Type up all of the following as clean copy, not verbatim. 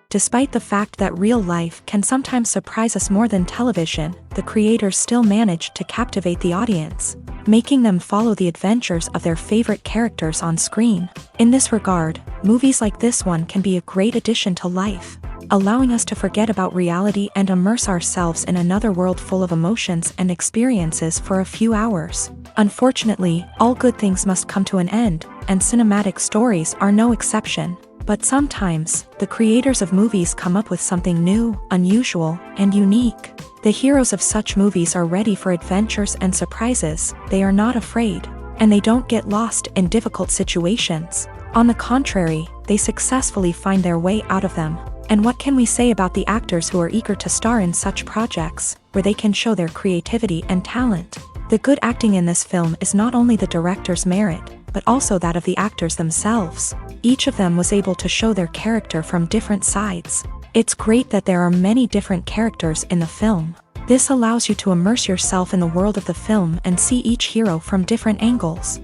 Despite the fact that real life can sometimes surprise us more than television, the creators still manage to captivate the audience, making them follow the adventures of their favorite characters on screen. In this regard, movies like this one can be a great addition to life, allowing us to forget about reality and immerse ourselves in another world full of emotions and experiences for a few hours. Unfortunately, all good things must come to an end, and cinematic stories are no exception. But sometimes, the creators of movies come up with something new, unusual, and unique. The heroes of such movies are ready for adventures and surprises, they are not afraid, and they don't get lost in difficult situations. On the contrary, they successfully find their way out of them. And what can we say about the actors who are eager to star in such projects, where they can show their creativity and talent? The good acting in this film is not only the director's merit, but also that of the actors themselves. Each of them was able to show their character from different sides. It's great that there are many different characters in the film. This allows you to immerse yourself in the world of the film and see each hero from different angles.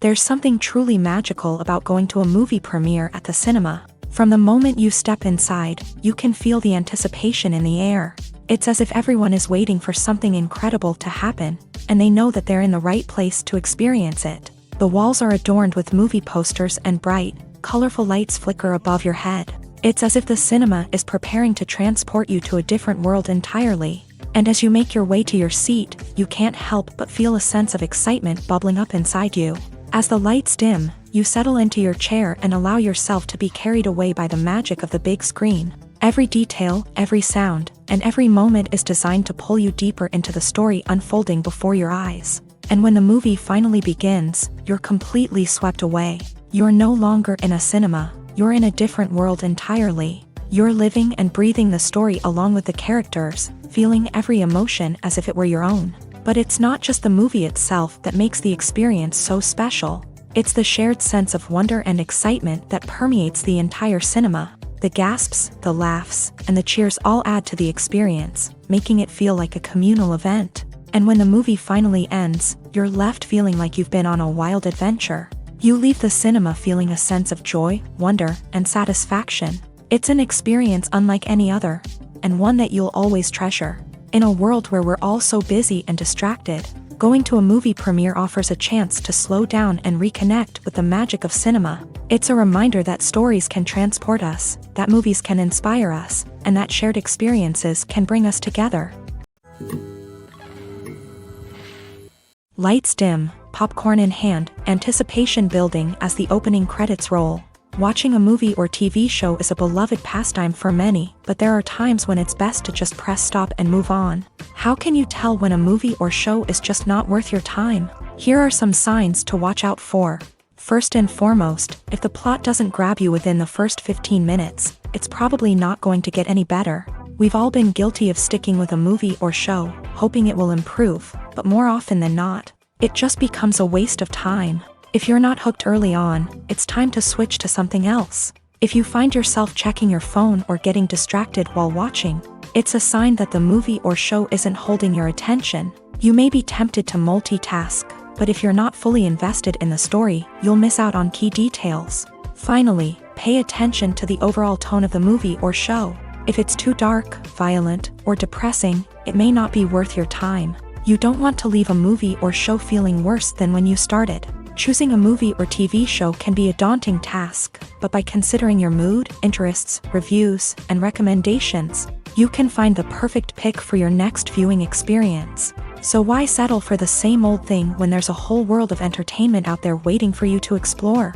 There's something truly magical about going to a movie premiere at the cinema. From the moment you step inside, you can feel the anticipation in the air. It's as if everyone is waiting for something incredible to happen, and they know that they're in the right place to experience it. The walls are adorned with movie posters and bright, colorful lights flicker above your head. It's as if the cinema is preparing to transport you to a different world entirely. And as you make your way to your seat, you can't help but feel a sense of excitement bubbling up inside you. As the lights dim, you settle into your chair and allow yourself to be carried away by the magic of the big screen. Every detail, every sound, and every moment is designed to pull you deeper into the story unfolding before your eyes. And when the movie finally begins, you're completely swept away. You're no longer in a cinema, you're in a different world entirely. You're living and breathing the story along with the characters, feeling every emotion as if it were your own. But it's not just the movie itself that makes the experience so special. It's the shared sense of wonder and excitement that permeates the entire cinema. The gasps, the laughs, and the cheers all add to the experience, making it feel like a communal event. And when the movie finally ends, you're left feeling like you've been on a wild adventure. You leave the cinema feeling a sense of joy, wonder, and satisfaction. It's an experience unlike any other, and one that you'll always treasure. In a world where we're all so busy and distracted, going to a movie premiere offers a chance to slow down and reconnect with the magic of cinema. It's a reminder that stories can transport us, that movies can inspire us, and that shared experiences can bring us together. Lights dim, popcorn in hand, anticipation building as the opening credits roll. Watching a movie or TV show is a beloved pastime for many, but there are times when it's best to just press stop and move on. How can you tell when a movie or show is just not worth your time? Here are some signs to watch out for. First and foremost, if the plot doesn't grab you within the first 15 minutes, it's probably not going to get any better. We've all been guilty of sticking with a movie or show, hoping it will improve, but more often than not, it just becomes a waste of time. If you're not hooked early on, it's time to switch to something else. If you find yourself checking your phone or getting distracted while watching, it's a sign that the movie or show isn't holding your attention. You may be tempted to multitask, but if you're not fully invested in the story, you'll miss out on key details. Finally, pay attention to the overall tone of the movie or show. If it's too dark, violent, or depressing, it may not be worth your time. You don't want to leave a movie or show feeling worse than when you started. Choosing a movie or TV show can be a daunting task, but by considering your mood, interests, reviews, and recommendations, you can find the perfect pick for your next viewing experience. So why settle for the same old thing when there's a whole world of entertainment out there waiting for you to explore?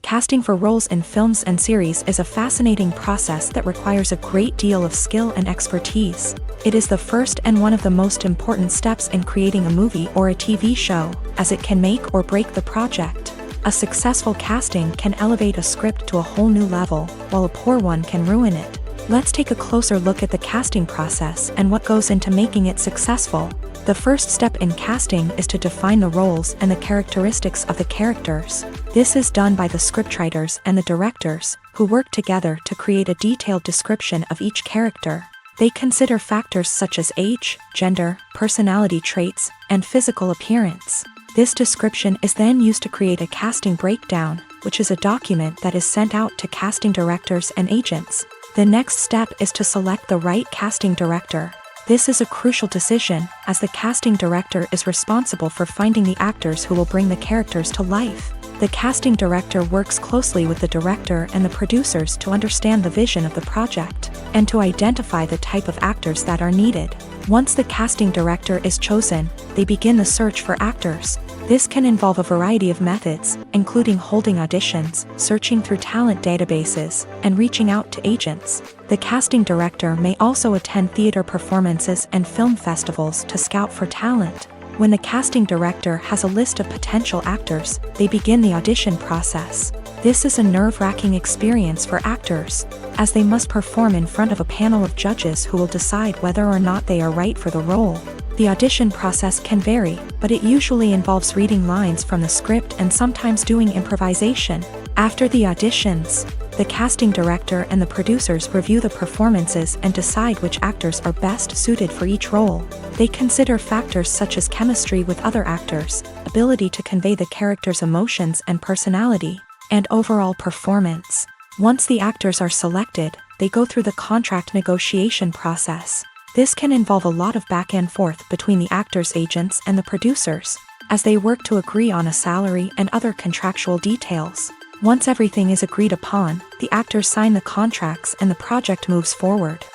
Casting for roles in films and series is a fascinating process that requires a great deal of skill and expertise. It is the first and one of the most important steps in creating a movie or a TV show, as it can make or break the project. A successful casting can elevate a script to a whole new level, while a poor one can ruin it. Let's take a closer look at the casting process and what goes into making it successful. The first step in casting is to define the roles and the characteristics of the characters. This is done by the scriptwriters and the directors, who work together to create a detailed description of each character. They consider factors such as age, gender, personality traits, and physical appearance. This description is then used to create a casting breakdown, which is a document that is sent out to casting directors and agents. The next step is to select the right casting director. This is a crucial decision, as the casting director is responsible for finding the actors who will bring the characters to life. The casting director works closely with the director and the producers to understand the vision of the project, and to identify the type of actors that are needed. Once the casting director is chosen, they begin the search for actors. This can involve a variety of methods, including holding auditions, searching through talent databases, and reaching out to agents. The casting director may also attend theater performances and film festivals to scout for talent. When the casting director has a list of potential actors, they begin the audition process. This is a nerve-wracking experience for actors, as they must perform in front of a panel of judges who will decide whether or not they are right for the role. The audition process can vary, but it usually involves reading lines from the script and sometimes doing improvisation. After the auditions, the casting director and the producers review the performances and decide which actors are best suited for each role. They consider factors such as chemistry with other actors, ability to convey the character's emotions and personality, and overall performance. Once the actors are selected, they go through the contract negotiation process. This can involve a lot of back and forth between the actors' agents and the producers, as they work to agree on a salary and other contractual details. Once everything is agreed upon, the actors sign the contracts and the project moves forward.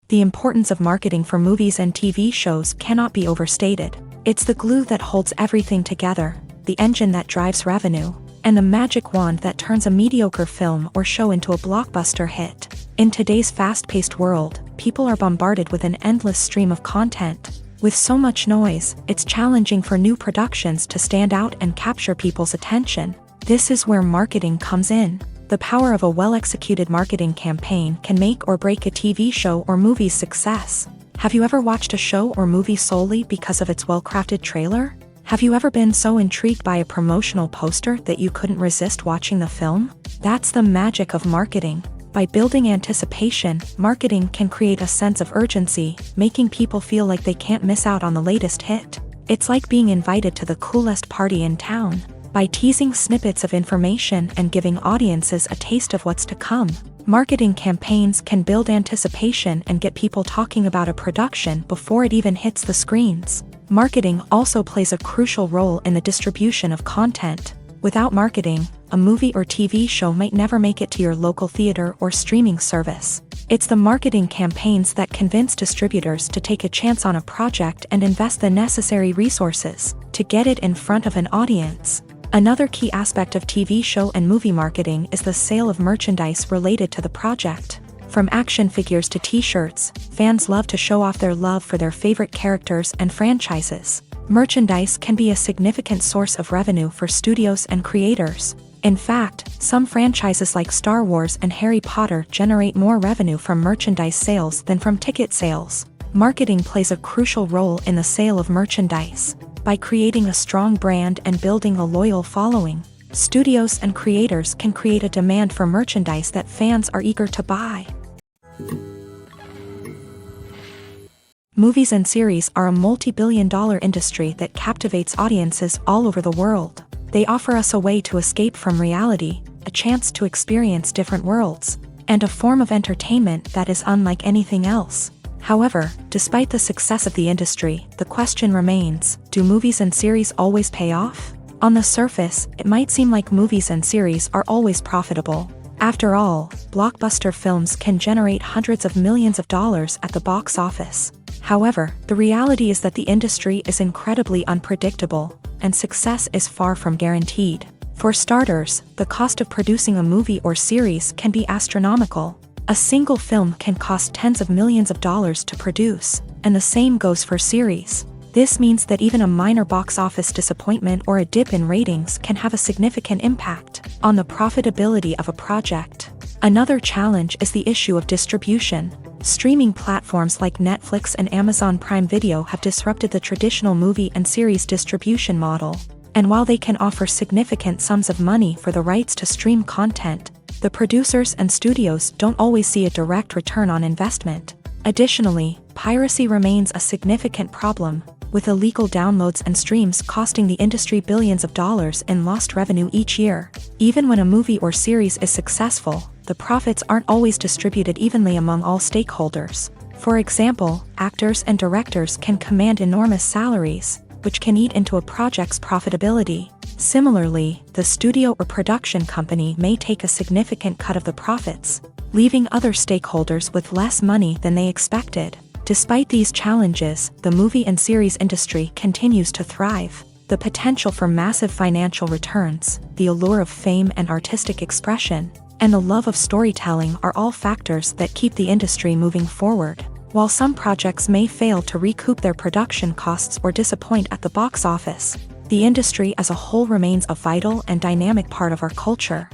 The importance of marketing for movies and TV shows cannot be overstated. It's the glue that holds everything together, the engine that drives revenue, and the magic wand that turns a mediocre film or show into a blockbuster hit. In today's fast-paced world, people are bombarded with an endless stream of content. With so much noise, it's challenging for new productions to stand out and capture people's attention. This is where marketing comes in. The power of a well-executed marketing campaign can make or break a TV show or movie's success. Have you ever watched a show or movie solely because of its well-crafted trailer? Have you ever been so intrigued by a promotional poster that you couldn't resist watching the film? That's the magic of marketing. By building anticipation, marketing can create a sense of urgency, making people feel like they can't miss out on the latest hit. It's like being invited to the coolest party in town. By teasing snippets of information and giving audiences a taste of what's to come, marketing campaigns can build anticipation and get people talking about a production before it even hits the screens. Marketing also plays a crucial role in the distribution of content. Without marketing, a movie or TV show might never make it to your local theater or streaming service. It's the marketing campaigns that convince distributors to take a chance on a project and invest the necessary resources to get it in front of an audience. Another key aspect of TV show and movie marketing is the sale of merchandise related to the project. From action figures to t-shirts, fans love to show off their love for their favorite characters and franchises. Merchandise can be a significant source of revenue for studios and creators. In fact, some franchises like Star Wars and Harry Potter generate more revenue from merchandise sales than from ticket sales. Marketing plays a crucial role in the sale of merchandise. By creating a strong brand and building a loyal following, studios and creators can create a demand for merchandise that fans are eager to buy. Movies and series are a multi-billion-dollar industry that captivates audiences all over the world. They offer us a way to escape from reality, a chance to experience different worlds, and a form of entertainment that is unlike anything else. However, despite the success of the industry, the question remains, do movies and series always pay off? On the surface, it might seem like movies and series are always profitable. After all, blockbuster films can generate hundreds of millions of dollars at the box office. However, the reality is that the industry is incredibly unpredictable, and success is far from guaranteed. For starters, the cost of producing a movie or series can be astronomical. A single film can cost tens of millions of dollars to produce, and the same goes for series. This means that even a minor box office disappointment or a dip in ratings can have a significant impact on the profitability of a project. Another challenge is the issue of distribution. Streaming platforms like Netflix and Amazon Prime Video have disrupted the traditional movie and series distribution model. And while they can offer significant sums of money for the rights to stream content, the producers and studios don't always see a direct return on investment. Additionally, piracy remains a significant problem, with illegal downloads and streams costing the industry billions of dollars in lost revenue each year. Even when a movie or series is successful, the profits aren't always distributed evenly among all stakeholders. For example, actors and directors can command enormous salaries, which can eat into a project's profitability. Similarly, the studio or production company may take a significant cut of the profits, leaving other stakeholders with less money than they expected. Despite these challenges, the movie and series industry continues to thrive. The potential for massive financial returns, the allure of fame and artistic expression, and the love of storytelling are all factors that keep the industry moving forward. While some projects may fail to recoup their production costs or disappoint at the box office, the industry as a whole remains a vital and dynamic part of our culture.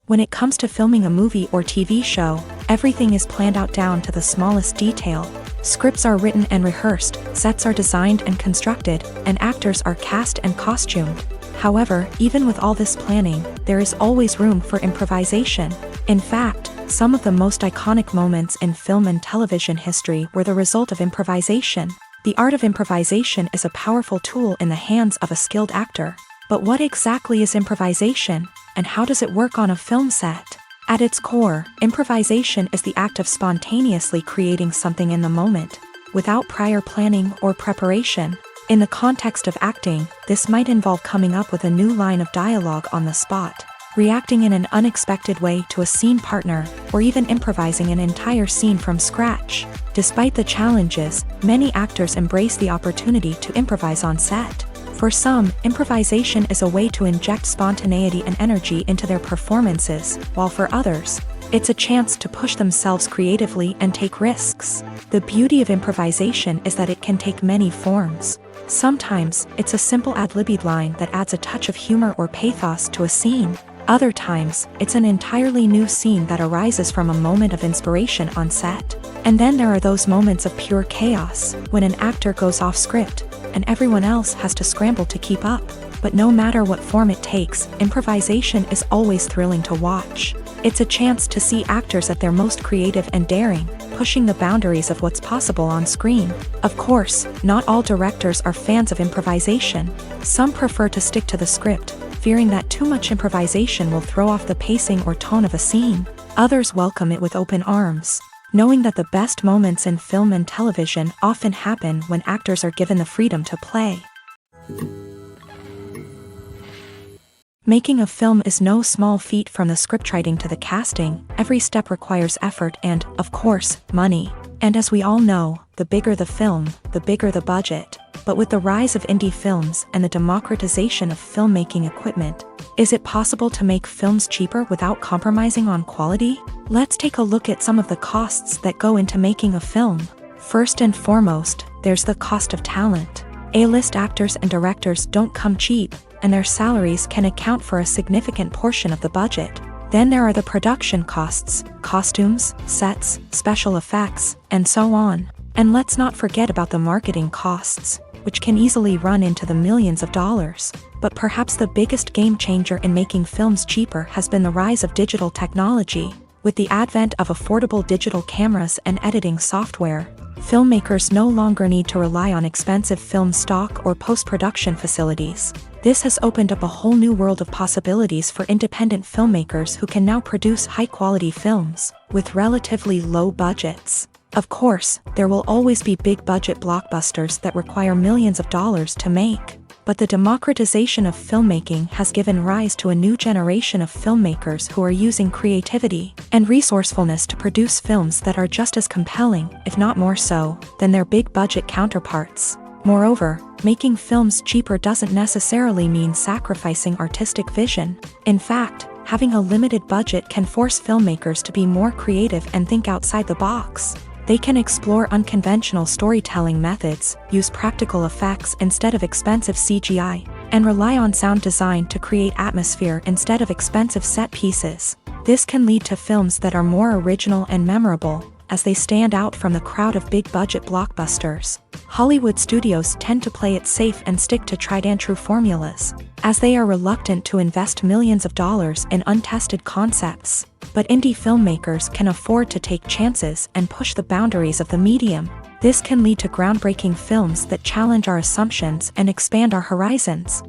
When it comes to filming a movie or TV show, everything is planned out down to the smallest detail. Scripts are written and rehearsed, sets are designed and constructed, and actors are cast and costumed. However, even with all this planning, there is always room for improvisation. In fact, some of the most iconic moments in film and television history were the result of improvisation. The art of improvisation is a powerful tool in the hands of a skilled actor. But what exactly is improvisation, and how does it work on a film set? At its core, improvisation is the act of spontaneously creating something in the moment, without prior planning or preparation. In the context of acting, this might involve coming up with a new line of dialogue on the spot, reacting in an unexpected way to a scene partner, or even improvising an entire scene from scratch. Despite the challenges, many actors embrace the opportunity to improvise on set. For some, improvisation is a way to inject spontaneity and energy into their performances, while for others, it's a chance to push themselves creatively and take risks. The beauty of improvisation is that it can take many forms. Sometimes, it's a simple ad-libbed line that adds a touch of humor or pathos to a scene. Other times, it's an entirely new scene that arises from a moment of inspiration on set. And then there are those moments of pure chaos, when an actor goes off script, and everyone else has to scramble to keep up. But no matter what form it takes, improvisation is always thrilling to watch. It's a chance to see actors at their most creative and daring, pushing the boundaries of what's possible on screen. Of course, not all directors are fans of improvisation. Some prefer to stick to the script, fearing that too much improvisation will throw off the pacing or tone of a scene. Others welcome it with open arms, knowing that the best moments in film and television often happen when actors are given the freedom to play. Making a film is no small feat. From the scriptwriting to the casting, every step requires effort and, of course, money. And as we all know, the bigger the film, the bigger the budget. But with the rise of indie films and the democratization of filmmaking equipment, is it possible to make films cheaper without compromising on quality? Let's take a look at some of the costs that go into making a film. First and foremost, there's the cost of talent. A-list actors and directors don't come cheap, and their salaries can account for a significant portion of the budget. Then there are the production costs, costumes, sets, special effects, and so on. And let's not forget about the marketing costs, which can easily run into the millions of dollars. But perhaps the biggest game changer in making films cheaper has been the rise of digital technology. With the advent of affordable digital cameras and editing software, filmmakers no longer need to rely on expensive film stock or post-production facilities. This has opened up a whole new world of possibilities for independent filmmakers who can now produce high-quality films with relatively low budgets. Of course, there will always be big-budget blockbusters that require millions of dollars to make. But the democratization of filmmaking has given rise to a new generation of filmmakers who are using creativity and resourcefulness to produce films that are just as compelling, if not more so, than their big-budget counterparts. Moreover, making films cheaper doesn't necessarily mean sacrificing artistic vision. In fact, having a limited budget can force filmmakers to be more creative and think outside the box. They can explore unconventional storytelling methods, use practical effects instead of expensive CGI, and rely on sound design to create atmosphere instead of expensive set pieces. This can lead to films that are more original and memorable, as they stand out from the crowd of big-budget blockbusters. Hollywood studios tend to play it safe and stick to tried-and-true formulas, as they are reluctant to invest millions of dollars in untested concepts. But indie filmmakers can afford to take chances and push the boundaries of the medium. This can lead to groundbreaking films that challenge our assumptions and expand our horizons.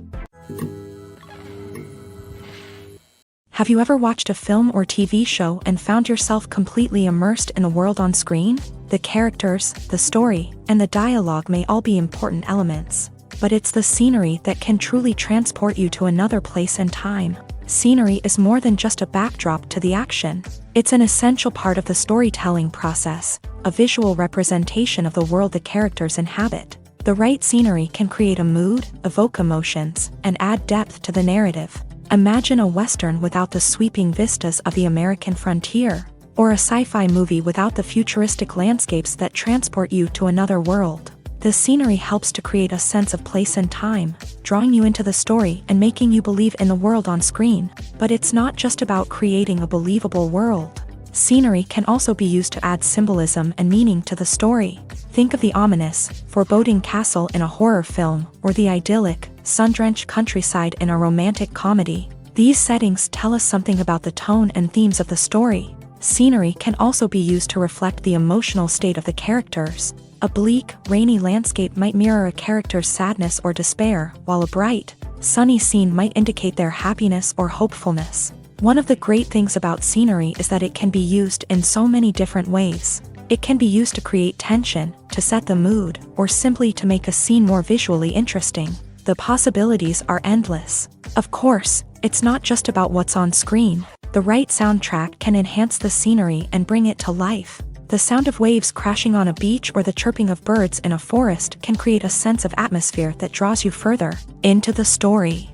Have you ever watched a film or TV show and found yourself completely immersed in the world on screen? The characters, the story, and the dialogue may all be important elements, but it's the scenery that can truly transport you to another place and time. Scenery is more than just a backdrop to the action. It's an essential part of the storytelling process, a visual representation of the world the characters inhabit. The right scenery can create a mood, evoke emotions, and add depth to the narrative. Imagine a Western without the sweeping vistas of the American frontier, or a sci-fi movie without the futuristic landscapes that transport you to another world. The scenery helps to create a sense of place and time, drawing you into the story and making you believe in the world on screen. But it's not just about creating a believable world. Scenery can also be used to add symbolism and meaning to the story. Think of the ominous, foreboding castle in a horror film, or the idyllic, sun-drenched countryside in a romantic comedy. These settings tell us something about the tone and themes of the story. Scenery can also be used to reflect the emotional state of the characters. A bleak, rainy landscape might mirror a character's sadness or despair, while a bright, sunny scene might indicate their happiness or hopefulness. One of the great things about scenery is that it can be used in so many different ways. It can be used to create tension, to set the mood, or simply to make a scene more visually interesting. The possibilities are endless. Of course, it's not just about what's on screen. The right soundtrack can enhance the scenery and bring it to life. The sound of waves crashing on a beach or the chirping of birds in a forest can create a sense of atmosphere that draws you further into the story.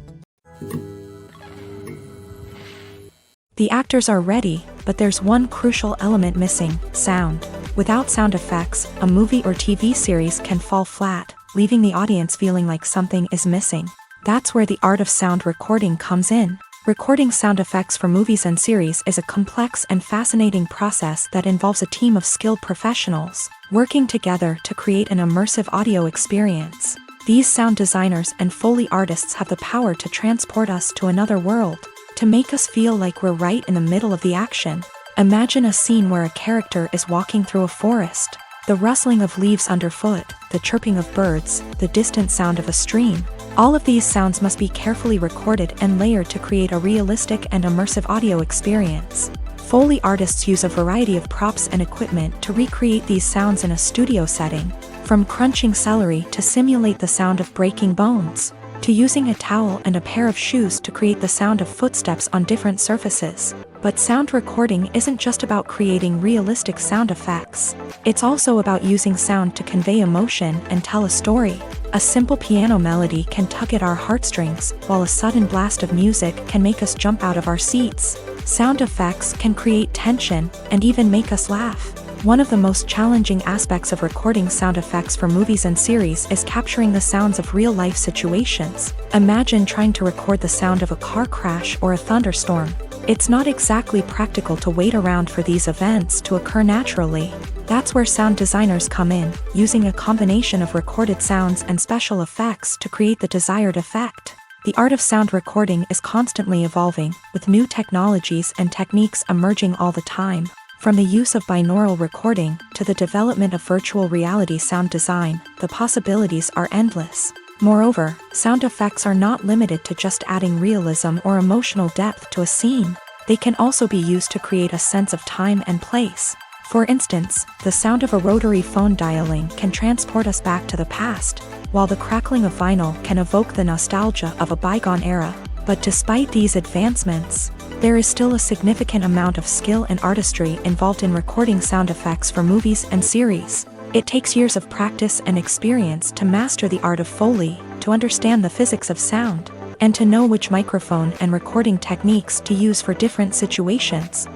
The actors are ready, but there's one crucial element missing: sound. Without sound effects, a movie or TV series can fall flat, leaving the audience feeling like something is missing. That's where the art of sound recording comes in. Recording sound effects for movies and series is a complex and fascinating process that involves a team of skilled professionals working together to create an immersive audio experience. These sound designers and Foley artists have the power to transport us to another world, to make us feel like we're right in the middle of the action. Imagine a scene where a character is walking through a forest. The rustling of leaves underfoot, the chirping of birds, the distant sound of a stream. All of these sounds must be carefully recorded and layered to create a realistic and immersive audio experience. Foley artists use a variety of props and equipment to recreate these sounds in a studio setting, from crunching celery to simulate the sound of breaking bones, to using a towel and a pair of shoes to create the sound of footsteps on different surfaces. But sound recording isn't just about creating realistic sound effects. It's also about using sound to convey emotion and tell a story. A simple piano melody can tug at our heartstrings, while a sudden blast of music can make us jump out of our seats. Sound effects can create tension and even make us laugh. One of the most challenging aspects of recording sound effects for movies and series is capturing the sounds of real-life situations. Imagine trying to record the sound of a car crash or a thunderstorm. It's not exactly practical to wait around for these events to occur naturally. That's where sound designers come in, using a combination of recorded sounds and special effects to create the desired effect. The art of sound recording is constantly evolving, with new technologies and techniques emerging all the time. From the use of binaural recording to the development of virtual reality sound design, the possibilities are endless. Moreover, sound effects are not limited to just adding realism or emotional depth to a scene. They can also be used to create a sense of time and place. For instance, the sound of a rotary phone dialing can transport us back to the past, while the crackling of vinyl can evoke the nostalgia of a bygone era. But despite these advancements, there is still a significant amount of skill and artistry involved in recording sound effects for movies and series. It takes years of practice and experience to master the art of Foley, to understand the physics of sound, and to know which microphone and recording techniques to use for different situations.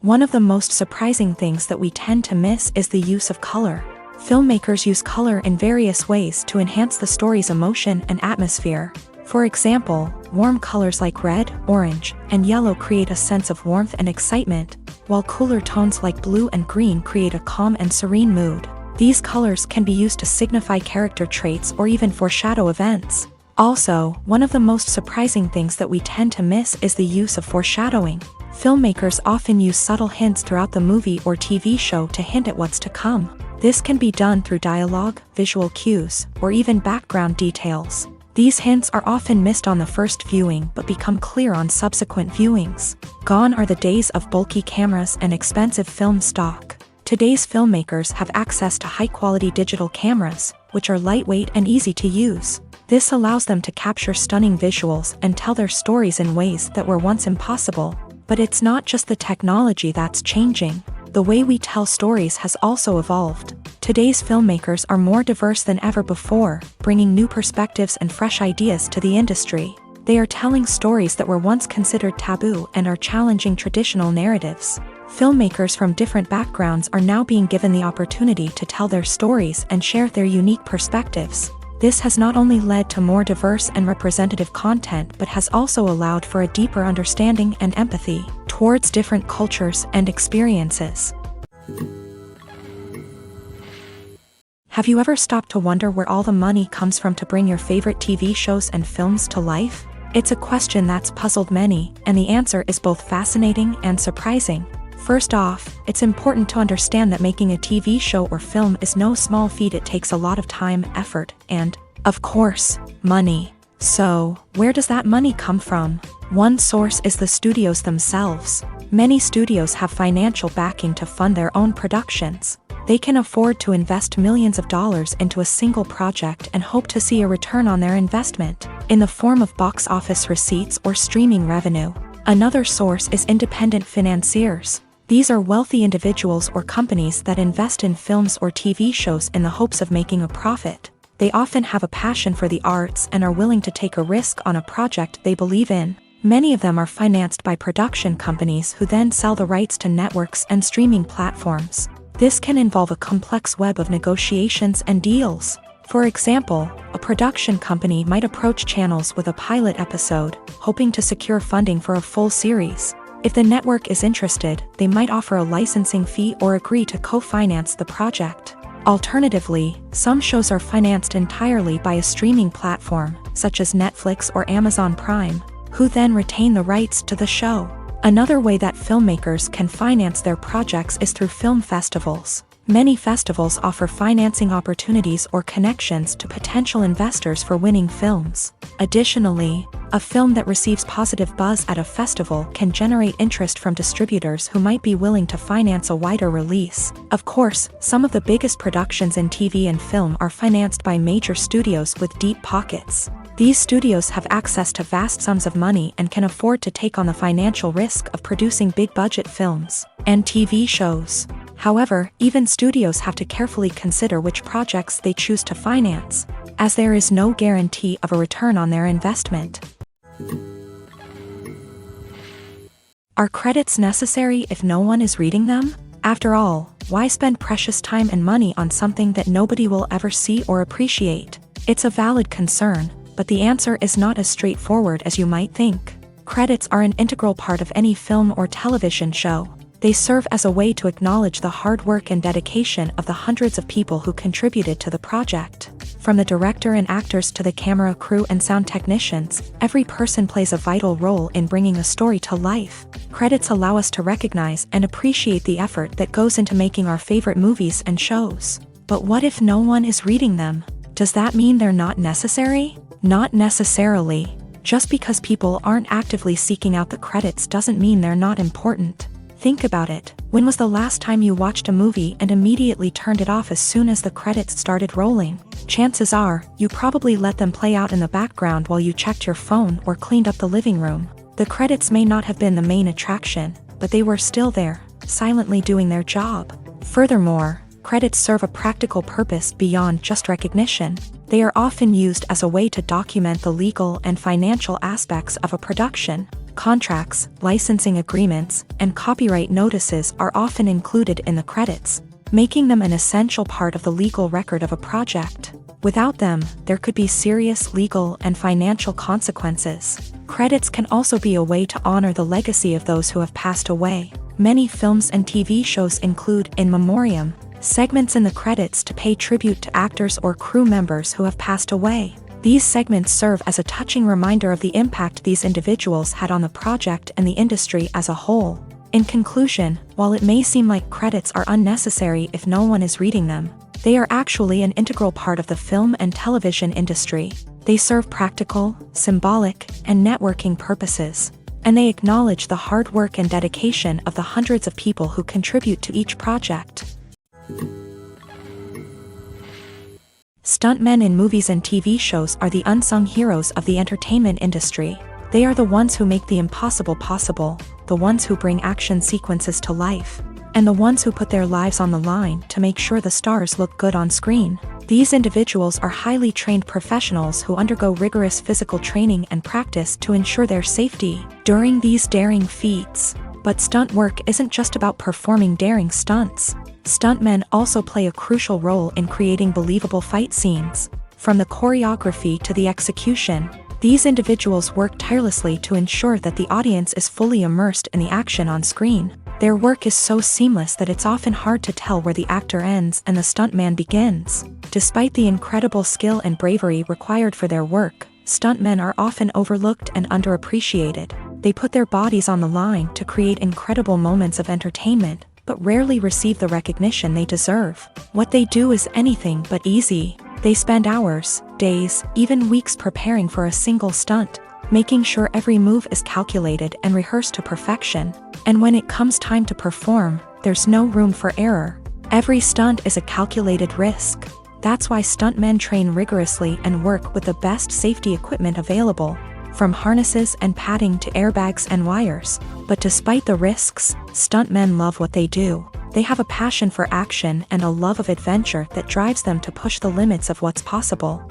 One of the most surprising things that we tend to miss is the use of color. Filmmakers use color in various ways to enhance the story's emotion and atmosphere. For example, warm colors like red, orange, and yellow create a sense of warmth and excitement, while cooler tones like blue and green create a calm and serene mood. These colors can be used to signify character traits or even foreshadow events. Also, one of the most surprising things that we tend to miss is the use of foreshadowing. Filmmakers often use subtle hints throughout the movie or TV show to hint at what's to come. This can be done through dialogue, visual cues, or even background details. These hints are often missed on the first viewing but become clear on subsequent viewings. Gone are the days of bulky cameras and expensive film stock. Today's filmmakers have access to high-quality digital cameras, which are lightweight and easy to use. This allows them to capture stunning visuals and tell their stories in ways that were once impossible. But it's not just the technology that's changing. The way we tell stories has also evolved. Today's filmmakers are more diverse than ever before, bringing new perspectives and fresh ideas to the industry. They are telling stories that were once considered taboo and are challenging traditional narratives. Filmmakers from different backgrounds are now being given the opportunity to tell their stories and share their unique perspectives. This has not only led to more diverse and representative content but has also allowed for a deeper understanding and empathy towards different cultures and experiences. Have you ever stopped to wonder where all the money comes from to bring your favorite TV shows and films to life? It's a question that's puzzled many, and the answer is both fascinating and surprising. First off, it's important to understand that making a TV show or film is no small feat. It takes a lot of time, effort, and, of course, money. So, where does that money come from? One source is the studios themselves. Many studios have financial backing to fund their own productions. They can afford to invest millions of dollars into a single project and hope to see a return on their investment, in the form of box office receipts or streaming revenue. Another source is independent financiers. These are wealthy individuals or companies that invest in films or TV shows in the hopes of making a profit. They often have a passion for the arts and are willing to take a risk on a project they believe in. Many of them are financed by production companies who then sell the rights to networks and streaming platforms. This can involve a complex web of negotiations and deals. For example, a production company might approach channels with a pilot episode, hoping to secure funding for a full series. If the network is interested, they might offer a licensing fee or agree to co-finance the project. Alternatively, some shows are financed entirely by a streaming platform, such as Netflix or Amazon Prime, who then retain the rights to the show. Another way that filmmakers can finance their projects is through film festivals. Many festivals offer financing opportunities or connections to potential investors for winning films. Additionally, a film that receives positive buzz at a festival can generate interest from distributors who might be willing to finance a wider release. Of course, some of the biggest productions in TV and film are financed by major studios with deep pockets. These studios have access to vast sums of money and can afford to take on the financial risk of producing big-budget films and TV shows. However, even studios have to carefully consider which projects they choose to finance, as there is no guarantee of a return on their investment. Are credits necessary if no one is reading them? After all, why spend precious time and money on something that nobody will ever see or appreciate? It's a valid concern, but the answer is not as straightforward as you might think. Credits are an integral part of any film or television show. They serve as a way to acknowledge the hard work and dedication of the hundreds of people who contributed to the project. From the director and actors to the camera crew and sound technicians, every person plays a vital role in bringing a story to life. Credits allow us to recognize and appreciate the effort that goes into making our favorite movies and shows. But what if no one is reading them? Does that mean they're not necessary? Not necessarily. Just because people aren't actively seeking out the credits doesn't mean they're not important. Think about it. When was the last time you watched a movie and immediately turned it off as soon as the credits started rolling? Chances are, you probably let them play out in the background while you checked your phone or cleaned up the living room. The credits may not have been the main attraction, but they were still there, silently doing their job. Furthermore, credits serve a practical purpose beyond just recognition. They are often used as a way to document the legal and financial aspects of a production. Contracts, licensing agreements, and copyright notices are often included in the credits, making them an essential part of the legal record of a project. Without them, there could be serious legal and financial consequences. Credits can also be a way to honor the legacy of those who have passed away. Many films and TV shows include in memoriam segments in the credits to pay tribute to actors or crew members who have passed away. These segments serve as a touching reminder of the impact these individuals had on the project and the industry as a whole. In conclusion, while it may seem like credits are unnecessary if no one is reading them, they are actually an integral part of the film and television industry. They serve practical, symbolic, and networking purposes, and they acknowledge the hard work and dedication of the hundreds of people who contribute to each project. Stuntmen in movies and TV shows are the unsung heroes of the entertainment industry. They are the ones who make the impossible possible, the ones who bring action sequences to life, and the ones who put their lives on the line to make sure the stars look good on screen. These individuals are highly trained professionals who undergo rigorous physical training and practice to ensure their safety during these daring feats. But stunt work isn't just about performing daring stunts. Stuntmen also play a crucial role in creating believable fight scenes. From the choreography to the execution, these individuals work tirelessly to ensure that the audience is fully immersed in the action on screen. Their work is so seamless that it's often hard to tell where the actor ends and the stuntman begins. Despite the incredible skill and bravery required for their work, stuntmen are often overlooked and underappreciated. They put their bodies on the line to create incredible moments of entertainment, but rarely receive the recognition they deserve. What they do is anything but easy. They spend hours, days, even weeks preparing for a single stunt, making sure every move is calculated and rehearsed to perfection. And when it comes time to perform, there's no room for error. Every stunt is a calculated risk. That's why stuntmen train rigorously and work with the best safety equipment available, from harnesses and padding to airbags and wires. But despite the risks, stuntmen love what they do. They have a passion for action and a love of adventure that drives them to push the limits of what's possible.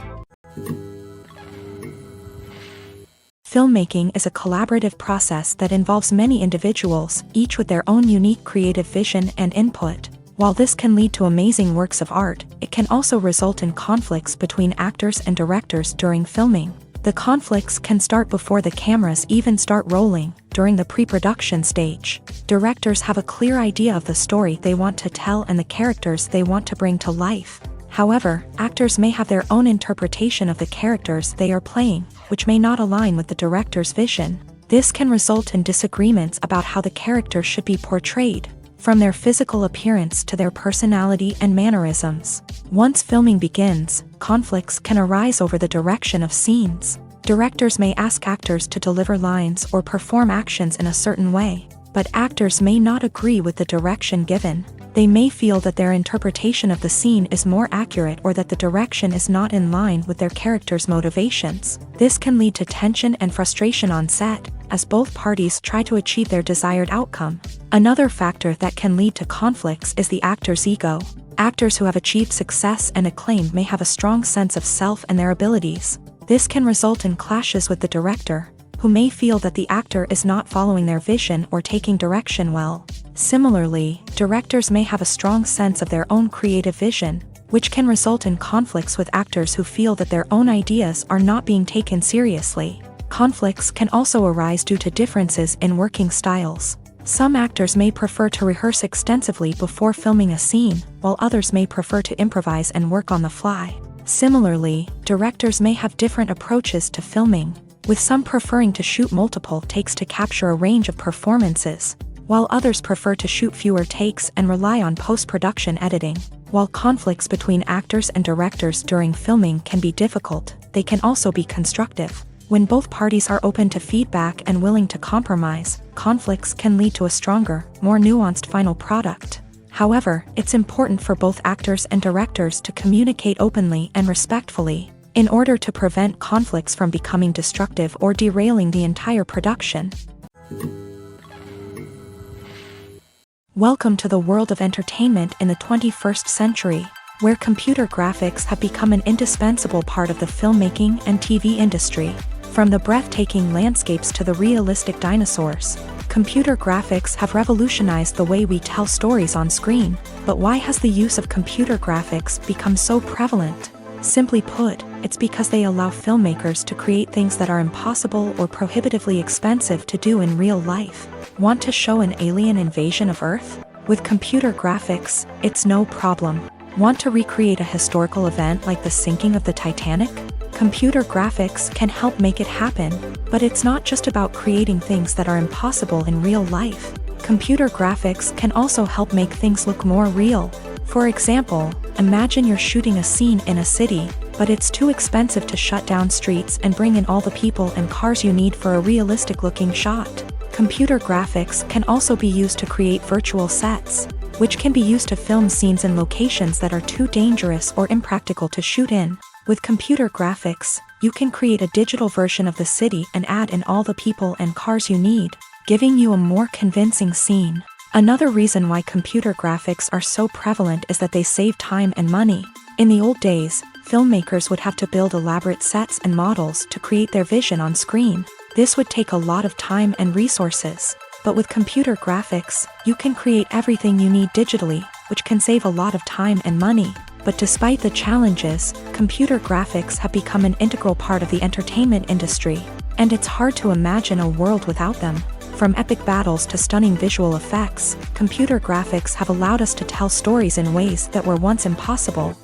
Filmmaking is a collaborative process that involves many individuals, each with their own unique creative vision and input. While this can lead to amazing works of art, it can also result in conflicts between actors and directors during filming. The conflicts can start before the cameras even start rolling, during the pre-production stage. Directors have a clear idea of the story they want to tell and the characters they want to bring to life. However, actors may have their own interpretation of the characters they are playing, which may not align with the director's vision. This can result in disagreements about how the character should be portrayed, from their physical appearance to their personality and mannerisms. Once filming begins, conflicts can arise over the direction of scenes. Directors may ask actors to deliver lines or perform actions in a certain way, but actors may not agree with the direction given. They may feel that their interpretation of the scene is more accurate or that the direction is not in line with their character's motivations. This can lead to tension and frustration on set, as both parties try to achieve their desired outcome. Another factor that can lead to conflicts is the actor's ego. Actors who have achieved success and acclaim may have a strong sense of self and their abilities. This can result in clashes with the director, who may feel that the actor is not following their vision or taking direction well. Similarly, directors may have a strong sense of their own creative vision, which can result in conflicts with actors who feel that their own ideas are not being taken seriously. Conflicts can also arise due to differences in working styles. Some actors may prefer to rehearse extensively before filming a scene, while others may prefer to improvise and work on the fly. Similarly, directors may have different approaches to filming, with some preferring to shoot multiple takes to capture a range of performances, while others prefer to shoot fewer takes and rely on post-production editing. While conflicts between actors and directors during filming can be difficult, they can also be constructive. When both parties are open to feedback and willing to compromise, conflicts can lead to a stronger, more nuanced final product. However, it's important for both actors and directors to communicate openly and respectfully, in order to prevent conflicts from becoming destructive or derailing the entire production. Welcome to the world of entertainment in the 21st century, where computer graphics have become an indispensable part of the filmmaking and TV industry. From the breathtaking landscapes to the realistic dinosaurs, computer graphics have revolutionized the way we tell stories on screen. But why has the use of computer graphics become so prevalent? Simply put, it's because they allow filmmakers to create things that are impossible or prohibitively expensive to do in real life. Want to show an alien invasion of Earth? With computer graphics, it's no problem. Want to recreate a historical event like the sinking of the Titanic? Computer graphics can help make it happen, but it's not just about creating things that are impossible in real life. Computer graphics can also help make things look more real. For example, imagine you're shooting a scene in a city, but it's too expensive to shut down streets and bring in all the people and cars you need for a realistic-looking shot. Computer graphics can also be used to create virtual sets, which can be used to film scenes in locations that are too dangerous or impractical to shoot in. With computer graphics, you can create a digital version of the city and add in all the people and cars you need, giving you a more convincing scene. Another reason why computer graphics are so prevalent is that they save time and money. In the old days, filmmakers would have to build elaborate sets and models to create their vision on screen. This would take a lot of time and resources. But with computer graphics, you can create everything you need digitally, which can save a lot of time and money. But despite the challenges, computer graphics have become an integral part of the entertainment industry, and it's hard to imagine a world without them. From epic battles to stunning visual effects, computer graphics have allowed us to tell stories in ways that were once impossible.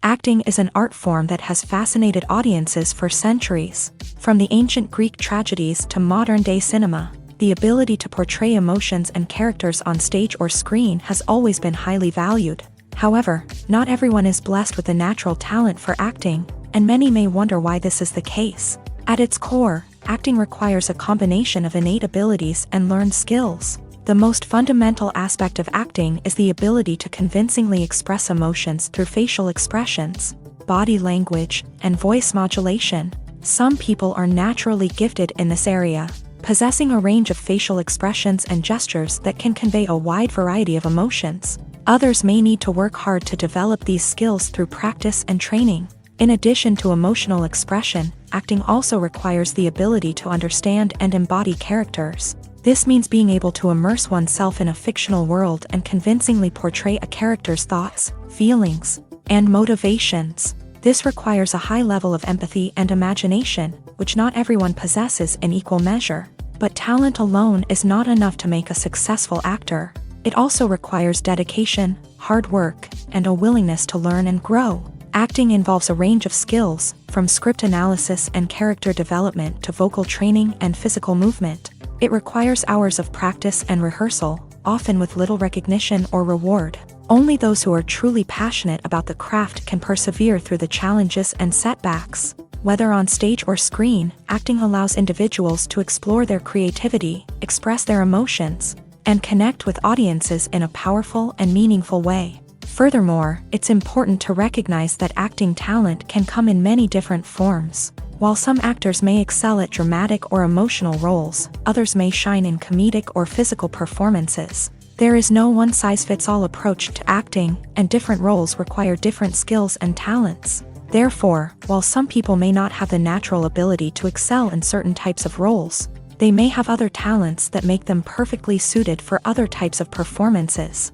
Acting is an art form that has fascinated audiences for centuries. From the ancient Greek tragedies to modern-day cinema, the ability to portray emotions and characters on stage or screen has always been highly valued. However, not everyone is blessed with a natural talent for acting, and many may wonder why this is the case. At its core, acting requires a combination of innate abilities and learned skills. The most fundamental aspect of acting is the ability to convincingly express emotions through facial expressions, body language, and voice modulation. Some people are naturally gifted in this area, possessing a range of facial expressions and gestures that can convey a wide variety of emotions. Others may need to work hard to develop these skills through practice and training. In addition to emotional expression, acting also requires the ability to understand and embody characters. This means being able to immerse oneself in a fictional world and convincingly portray a character's thoughts, feelings, and motivations. This requires a high level of empathy and imagination, which not everyone possesses in equal measure. But talent alone is not enough to make a successful actor. It also requires dedication, hard work, and a willingness to learn and grow. Acting involves a range of skills, from script analysis and character development to vocal training and physical movement. It requires hours of practice and rehearsal, often with little recognition or reward. Only those who are truly passionate about the craft can persevere through the challenges and setbacks. Whether on stage or screen, acting allows individuals to explore their creativity, express their emotions, and connect with audiences in a powerful and meaningful way. Furthermore, it's important to recognize that acting talent can come in many different forms. While some actors may excel at dramatic or emotional roles, others may shine in comedic or physical performances. There is no one-size-fits-all approach to acting, and different roles require different skills and talents. Therefore, while some people may not have the natural ability to excel in certain types of roles, they may have other talents that make them perfectly suited for other types of performances.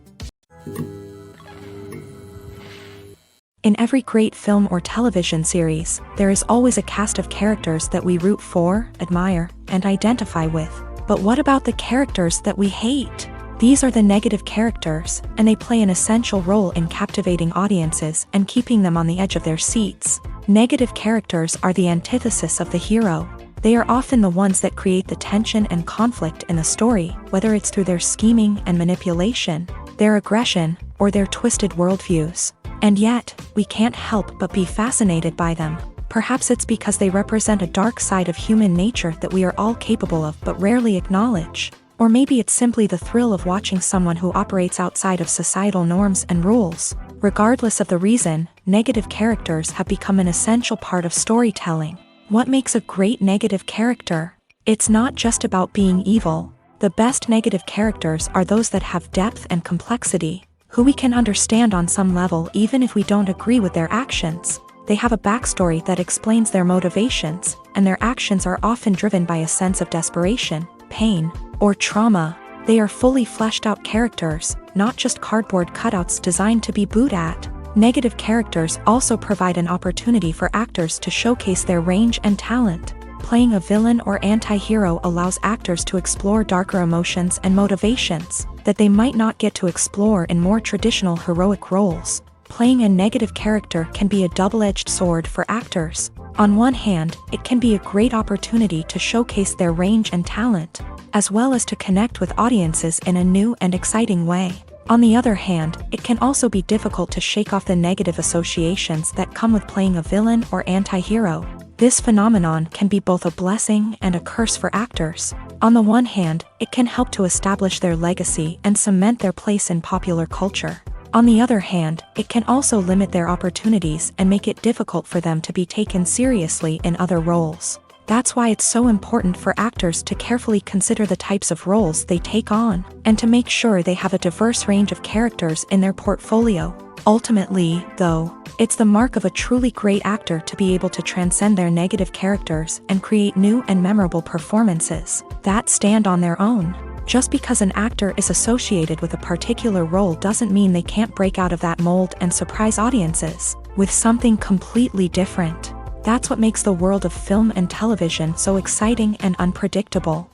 In every great film or television series, there is always a cast of characters that we root for, admire, and identify with. But what about the characters that we hate? These are the negative characters, and they play an essential role in captivating audiences and keeping them on the edge of their seats. Negative characters are the antithesis of the hero. They are often the ones that create the tension and conflict in the story, whether it's through their scheming and manipulation, their aggression, or their twisted worldviews. And yet, we can't help but be fascinated by them. Perhaps it's because they represent a dark side of human nature that we are all capable of but rarely acknowledge. Or maybe it's simply the thrill of watching someone who operates outside of societal norms and rules. Regardless of the reason, negative characters have become an essential part of storytelling. What makes a great negative character? It's not just about being evil. The best negative characters are those that have depth and complexity, who we can understand on some level even if we don't agree with their actions. They have a backstory that explains their motivations, and their actions are often driven by a sense of desperation, pain, or trauma. They are fully fleshed out characters, not just cardboard cutouts designed to be booed at. Negative characters also provide an opportunity for actors to showcase their range and talent. Playing a villain or anti-hero allows actors to explore darker emotions and motivations that they might not get to explore in more traditional heroic roles. Playing a negative character can be a double-edged sword for actors. On one hand, it can be a great opportunity to showcase their range and talent, as well as to connect with audiences in a new and exciting way. On the other hand, it can also be difficult to shake off the negative associations that come with playing a villain or anti-hero. This phenomenon can be both a blessing and a curse for actors. On the one hand, it can help to establish their legacy and cement their place in popular culture. On the other hand, it can also limit their opportunities and make it difficult for them to be taken seriously in other roles. That's why it's so important for actors to carefully consider the types of roles they take on, and to make sure they have a diverse range of characters in their portfolio. Ultimately, though, it's the mark of a truly great actor to be able to transcend their negative characters and create new and memorable performances that stand on their own. Just because an actor is associated with a particular role doesn't mean they can't break out of that mold and surprise audiences with something completely different. That's what makes the world of film and television so exciting and unpredictable.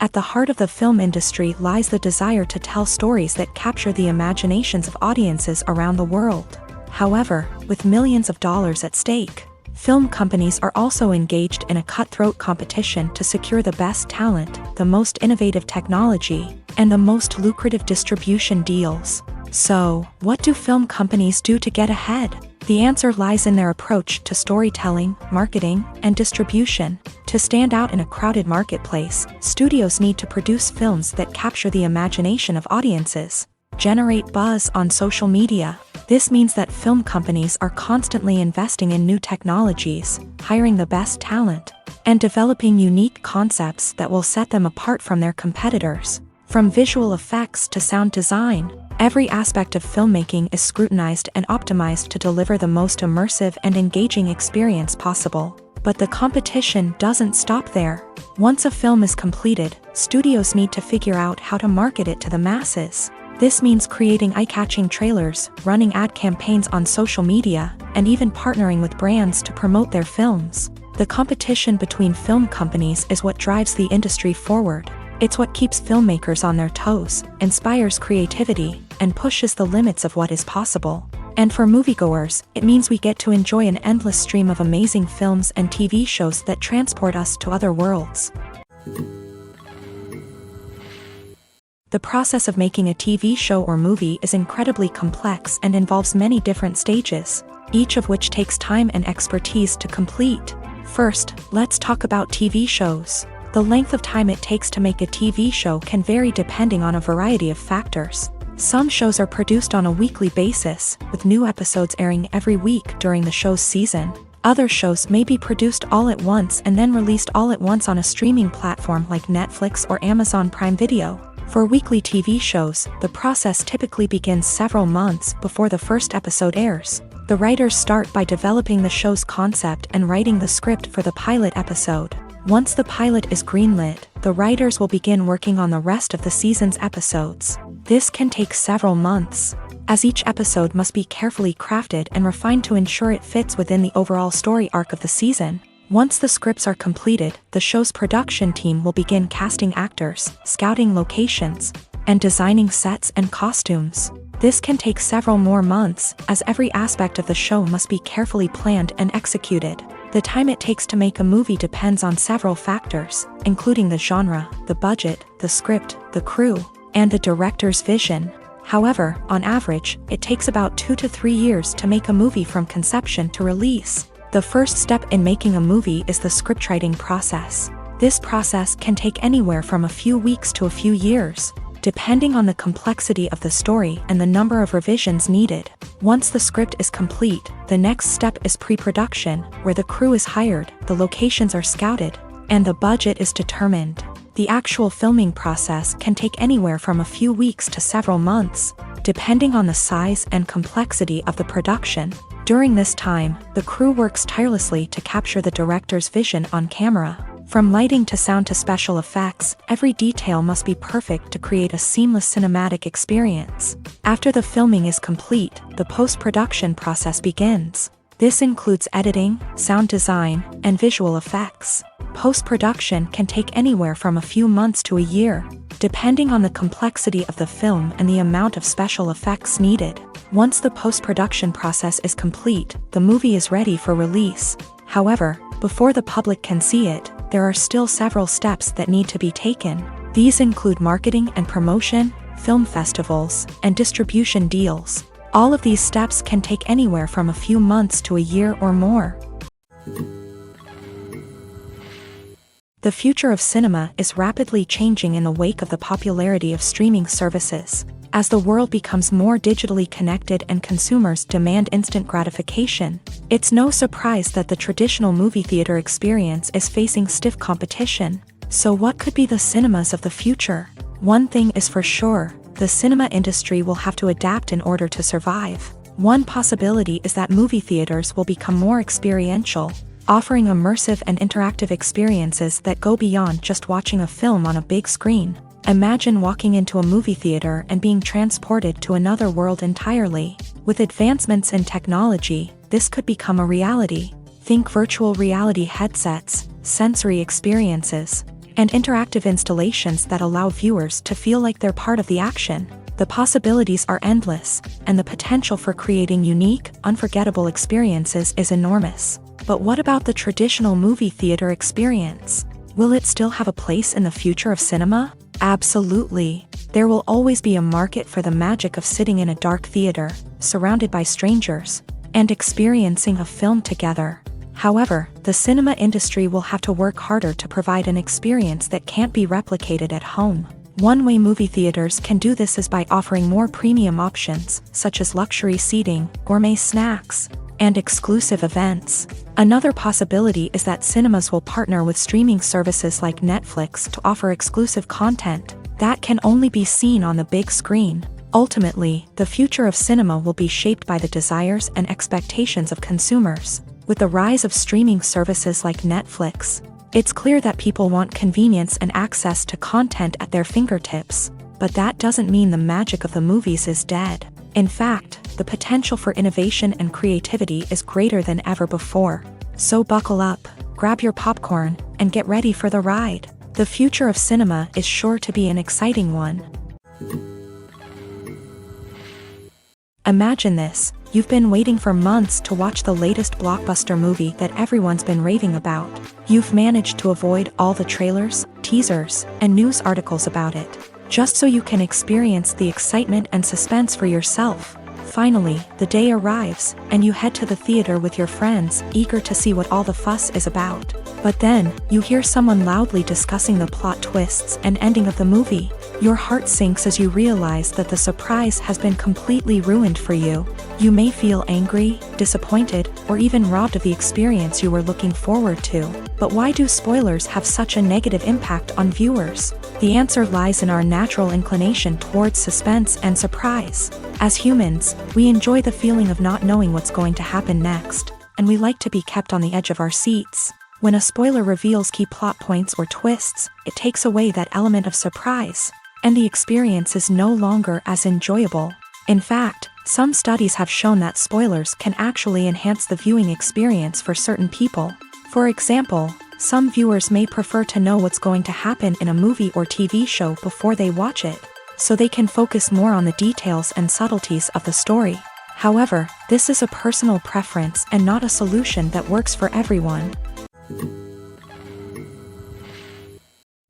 At the heart of the film industry lies the desire to tell stories that capture the imaginations of audiences around the world. However, with millions of dollars at stake, film companies are also engaged in a cutthroat competition to secure the best talent, the most innovative technology, and the most lucrative distribution deals. So, what do film companies do to get ahead? The answer lies in their approach to storytelling, marketing, and distribution. To stand out in a crowded marketplace, studios need to produce films that capture the imagination of audiences, generate buzz on social media. This means that film companies are constantly investing in new technologies, hiring the best talent, and developing unique concepts that will set them apart from their competitors. From visual effects to sound design, every aspect of filmmaking is scrutinized and optimized to deliver the most immersive and engaging experience possible. But the competition doesn't stop there. Once a film is completed, studios need to figure out how to market it to the masses. This means creating eye-catching trailers, running ad campaigns on social media, and even partnering with brands to promote their films. The competition between film companies is what drives the industry forward. It's what keeps filmmakers on their toes, inspires creativity, and pushes the limits of what is possible. And for moviegoers, it means we get to enjoy an endless stream of amazing films and TV shows that transport us to other worlds. The process of making a TV show or movie is incredibly complex and involves many different stages, each of which takes time and expertise to complete. First, let's talk about TV shows. The length of time it takes to make a TV show can vary depending on a variety of factors. Some shows are produced on a weekly basis, with new episodes airing every week during the show's season. Other shows may be produced all at once and then released all at once on a streaming platform like Netflix or Amazon Prime Video. For weekly TV shows, the process typically begins several months before the first episode airs. The writers start by developing the show's concept and writing the script for the pilot episode. Once the pilot is greenlit, the writers will begin working on the rest of the season's episodes. This can take several months, as each episode must be carefully crafted and refined to ensure it fits within the overall story arc of the season. Once the scripts are completed, the show's production team will begin casting actors, scouting locations, and designing sets and costumes. This can take several more months, as every aspect of the show must be carefully planned and executed. The time it takes to make a movie depends on several factors, including the genre, the budget, the script, the crew, and the director's vision. However, on average, it takes about 2 to 3 years to make a movie from conception to release. The first step in making a movie is the scriptwriting process. This process can take anywhere from a few weeks to a few years, depending on the complexity of the story and the number of revisions needed. Once the script is complete, the next step is pre-production, where the crew is hired, the locations are scouted, and the budget is determined. The actual filming process can take anywhere from a few weeks to several months, depending on the size and complexity of the production. During this time, the crew works tirelessly to capture the director's vision on camera. From lighting to sound to special effects, every detail must be perfect to create a seamless cinematic experience. After the filming is complete, the post-production process begins. This includes editing, sound design, and visual effects. Post-production can take anywhere from a few months to a year, depending on the complexity of the film and the amount of special effects needed. Once the post-production process is complete, the movie is ready for release. However, before the public can see it, there are still several steps that need to be taken. These include marketing and promotion, film festivals, and distribution deals. All of these steps can take anywhere from a few months to a year or more. The future of cinema is rapidly changing in the wake of the popularity of streaming services. As the world becomes more digitally connected and consumers demand instant gratification, it's no surprise that the traditional movie theater experience is facing stiff competition. So what could be the cinemas of the future? One thing is for sure, the cinema industry will have to adapt in order to survive. One possibility is that movie theaters will become more experiential, offering immersive and interactive experiences that go beyond just watching a film on a big screen. Imagine walking into a movie theater and being transported to another world entirely. With advancements in technology, this could become a reality. Think virtual reality headsets, sensory experiences, and interactive installations that allow viewers to feel like they're part of the action. The possibilities are endless, and the potential for creating unique, unforgettable experiences is enormous. But what about the traditional movie theater experience? Will it still have a place in the future of cinema? Absolutely. There will always be a market for the magic of sitting in a dark theater, surrounded by strangers, and experiencing a film together. However, the cinema industry will have to work harder to provide an experience that can't be replicated at home. One way movie theaters can do this is by offering more premium options, such as luxury seating, gourmet snacks, and exclusive events. Another possibility is that cinemas will partner with streaming services like Netflix to offer exclusive content that can only be seen on the big screen. Ultimately, the future of cinema will be shaped by the desires and expectations of consumers. With the rise of streaming services like Netflix, it's clear that people want convenience and access to content at their fingertips. But that doesn't mean the magic of the movies is dead. In fact, the potential for innovation and creativity is greater than ever before. So buckle up, grab your popcorn, and get ready for the ride. The future of cinema is sure to be an exciting one. Imagine this, you've been waiting for months to watch the latest blockbuster movie that everyone's been raving about. You've managed to avoid all the trailers, teasers, and news articles about it, just so you can experience the excitement and suspense for yourself. Finally, the day arrives, and you head to the theater with your friends, eager to see what all the fuss is about. But then, you hear someone loudly discussing the plot twists and ending of the movie. Your heart sinks as you realize that the surprise has been completely ruined for you. You may feel angry, disappointed, or even robbed of the experience you were looking forward to. But why do spoilers have such a negative impact on viewers? The answer lies in our natural inclination towards suspense and surprise. As humans, we enjoy the feeling of not knowing what's going to happen next, and we like to be kept on the edge of our seats. When a spoiler reveals key plot points or twists, it takes away that element of surprise, and the experience is no longer as enjoyable. In fact, some studies have shown that spoilers can actually enhance the viewing experience for certain people. For example, some viewers may prefer to know what's going to happen in a movie or TV show before they watch it, so they can focus more on the details and subtleties of the story. However, this is a personal preference and not a solution that works for everyone.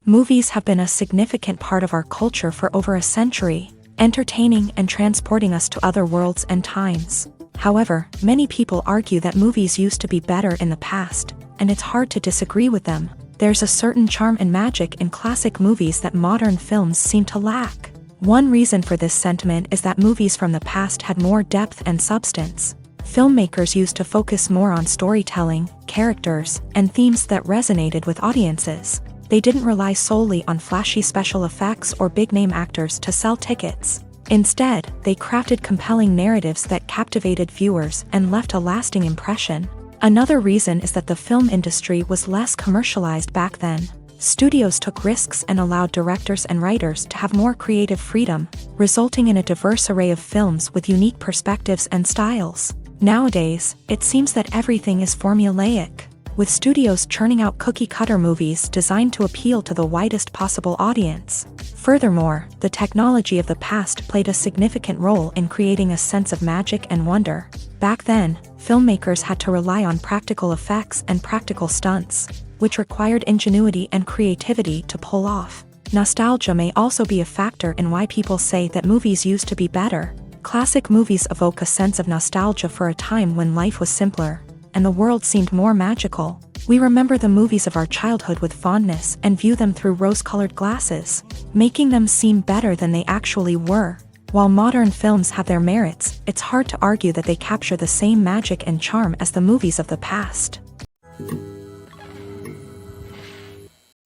Movies have been a significant part of our culture for over a century, entertaining and transporting us to other worlds and times. However, many people argue that movies used to be better in the past, and it's hard to disagree with them. There's a certain charm and magic in classic movies that modern films seem to lack. One reason for this sentiment is that movies from the past had more depth and substance. Filmmakers used to focus more on storytelling, characters, and themes that resonated with audiences. They didn't rely solely on flashy special effects or big-name actors to sell tickets. Instead, they crafted compelling narratives that captivated viewers and left a lasting impression. Another reason is that the film industry was less commercialized back then. Studios took risks and allowed directors and writers to have more creative freedom, resulting in a diverse array of films with unique perspectives and styles. Nowadays, it seems that everything is formulaic, with studios churning out cookie-cutter movies designed to appeal to the widest possible audience. Furthermore, the technology of the past played a significant role in creating a sense of magic and wonder. Back then, filmmakers had to rely on practical effects and practical stunts, which required ingenuity and creativity to pull off. Nostalgia may also be a factor in why people say that movies used to be better. Classic movies evoke a sense of nostalgia for a time when life was simpler, and the world seemed more magical. We remember the movies of our childhood with fondness and view them through rose-colored glasses, making them seem better than they actually were. While modern films have their merits, it's hard to argue that they capture the same magic and charm as the movies of the past.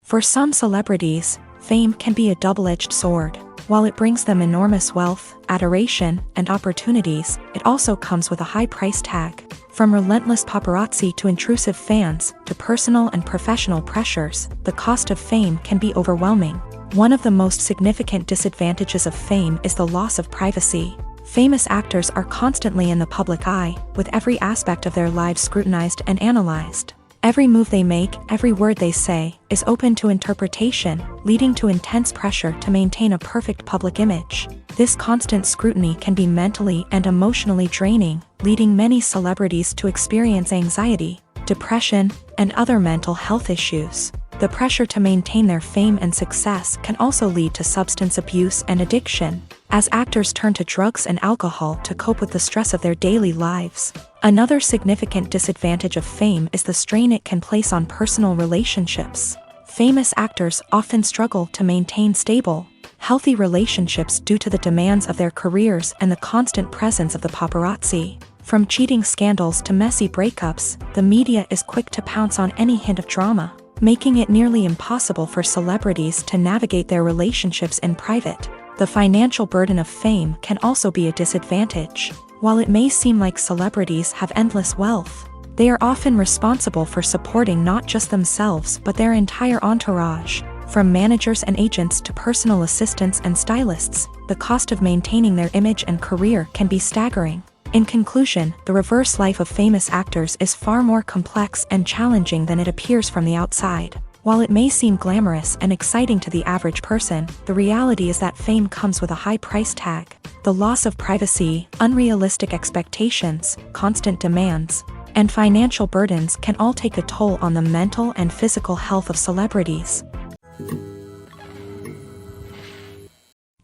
For some celebrities, fame can be a double-edged sword. While it brings them enormous wealth, adoration, and opportunities, it also comes with a high price tag. From relentless paparazzi to intrusive fans, to personal and professional pressures, the cost of fame can be overwhelming. One of the most significant disadvantages of fame is the loss of privacy. Famous actors are constantly in the public eye, with every aspect of their lives scrutinized and analyzed. Every move they make, every word they say, is open to interpretation, leading to intense pressure to maintain a perfect public image. This constant scrutiny can be mentally and emotionally draining, leading many celebrities to experience anxiety, depression, and other mental health issues. The pressure to maintain their fame and success can also lead to substance abuse and addiction, as actors turn to drugs and alcohol to cope with the stress of their daily lives. Another significant disadvantage of fame is the strain it can place on personal relationships. Famous actors often struggle to maintain stable, healthy relationships due to the demands of their careers and the constant presence of the paparazzi. From cheating scandals to messy breakups, the media is quick to pounce on any hint of drama, making it nearly impossible for celebrities to navigate their relationships in private. The financial burden of fame can also be a disadvantage. While it may seem like celebrities have endless wealth, they are often responsible for supporting not just themselves but their entire entourage. From managers and agents to personal assistants and stylists, the cost of maintaining their image and career can be staggering. In conclusion, the reverse life of famous actors is far more complex and challenging than it appears from the outside. While it may seem glamorous and exciting to the average person, the reality is that fame comes with a high price tag. The loss of privacy, unrealistic expectations, constant demands, and financial burdens can all take a toll on the mental and physical health of celebrities.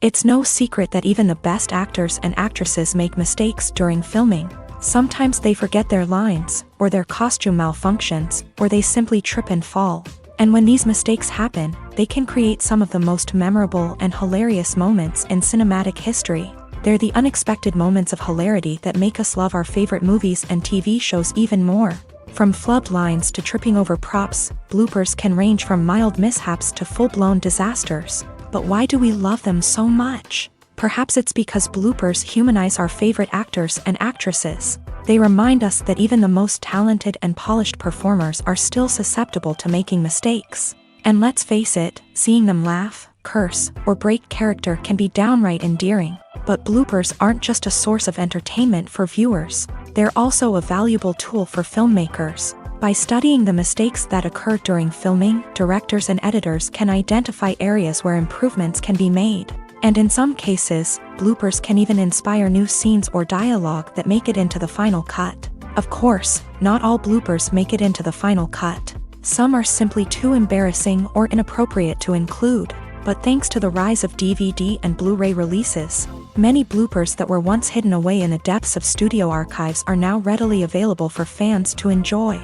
It's no secret that even the best actors and actresses make mistakes during filming. Sometimes they forget their lines, or their costume malfunctions, or they simply trip and fall. And when these mistakes happen, they can create some of the most memorable and hilarious moments in cinematic history. They're the unexpected moments of hilarity that make us love our favorite movies and TV shows even more. From flubbed lines to tripping over props, bloopers can range from mild mishaps to full-blown disasters. But why do we love them so much? Perhaps it's because bloopers humanize our favorite actors and actresses. They remind us that even the most talented and polished performers are still susceptible to making mistakes. And let's face it, seeing them laugh, curse, or break character can be downright endearing. But bloopers aren't just a source of entertainment for viewers. They're also a valuable tool for filmmakers. By studying the mistakes that occur during filming, directors and editors can identify areas where improvements can be made. And in some cases, bloopers can even inspire new scenes or dialogue that make it into the final cut. Of course, not all bloopers make it into the final cut. Some are simply too embarrassing or inappropriate to include. But thanks to the rise of DVD and Blu-ray releases, many bloopers that were once hidden away in the depths of studio archives are now readily available for fans to enjoy.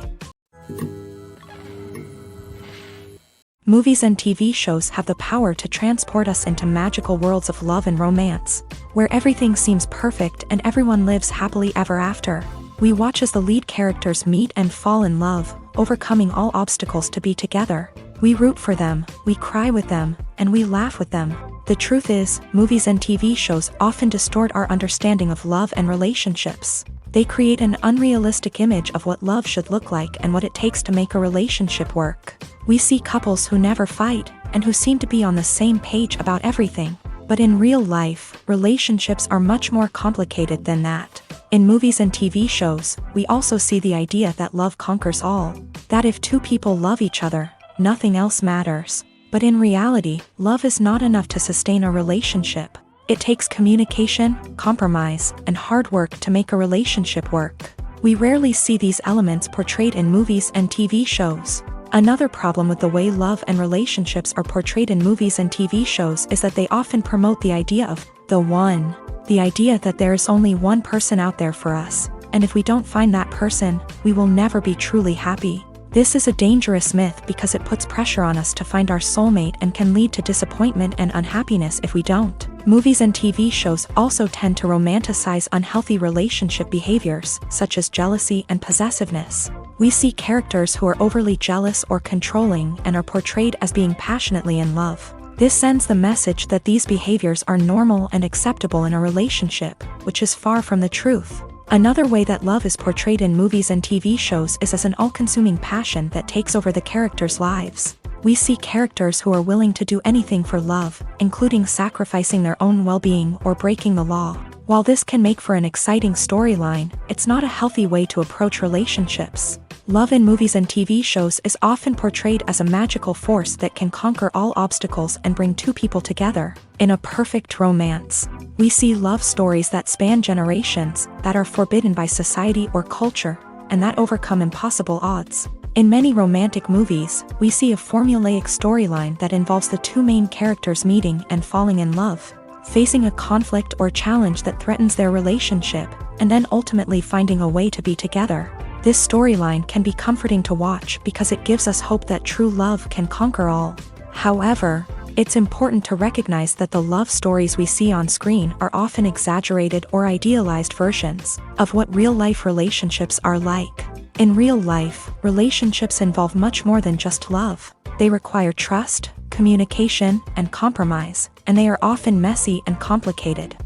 Movies and TV shows have the power to transport us into magical worlds of love and romance, where everything seems perfect and everyone lives happily ever after. We watch as the lead characters meet and fall in love, overcoming all obstacles to be together. We root for them, we cry with them, and we laugh with them. The truth is, movies and TV shows often distort our understanding of love and relationships. They create an unrealistic image of what love should look like and what it takes to make a relationship work. We see couples who never fight, and who seem to be on the same page about everything. But in real life, relationships are much more complicated than that. In movies and TV shows, we also see the idea that love conquers all. That if two people love each other, nothing else matters. But in reality, love is not enough to sustain a relationship. It takes communication, compromise, and hard work to make a relationship work. We rarely see these elements portrayed in movies and TV shows. Another problem with the way love and relationships are portrayed in movies and TV shows is that they often promote the idea of the one. The idea that there is only one person out there for us, and if we don't find that person, we will never be truly happy. This is a dangerous myth because it puts pressure on us to find our soulmate and can lead to disappointment and unhappiness if we don't. Movies and TV shows also tend to romanticize unhealthy relationship behaviors, such as jealousy and possessiveness. We see characters who are overly jealous or controlling and are portrayed as being passionately in love. This sends the message that these behaviors are normal and acceptable in a relationship, which is far from the truth. Another way that love is portrayed in movies and TV shows is as an all-consuming passion that takes over the characters' lives. We see characters who are willing to do anything for love, including sacrificing their own well-being or breaking the law. While this can make for an exciting storyline, it's not a healthy way to approach relationships. Love in movies and TV shows is often portrayed as a magical force that can conquer all obstacles and bring two people together. In a perfect romance, we see love stories that span generations, that are forbidden by society or culture, and that overcome impossible odds. In many romantic movies, we see a formulaic storyline that involves the two main characters meeting and falling in love, facing a conflict or challenge that threatens their relationship, and then ultimately finding a way to be together. This storyline can be comforting to watch because it gives us hope that true love can conquer all. However, it's important to recognize that the love stories we see on screen are often exaggerated or idealized versions of what real-life relationships are like. In real life, relationships involve much more than just love. They require trust, communication, and compromise, and they are often messy and complicated.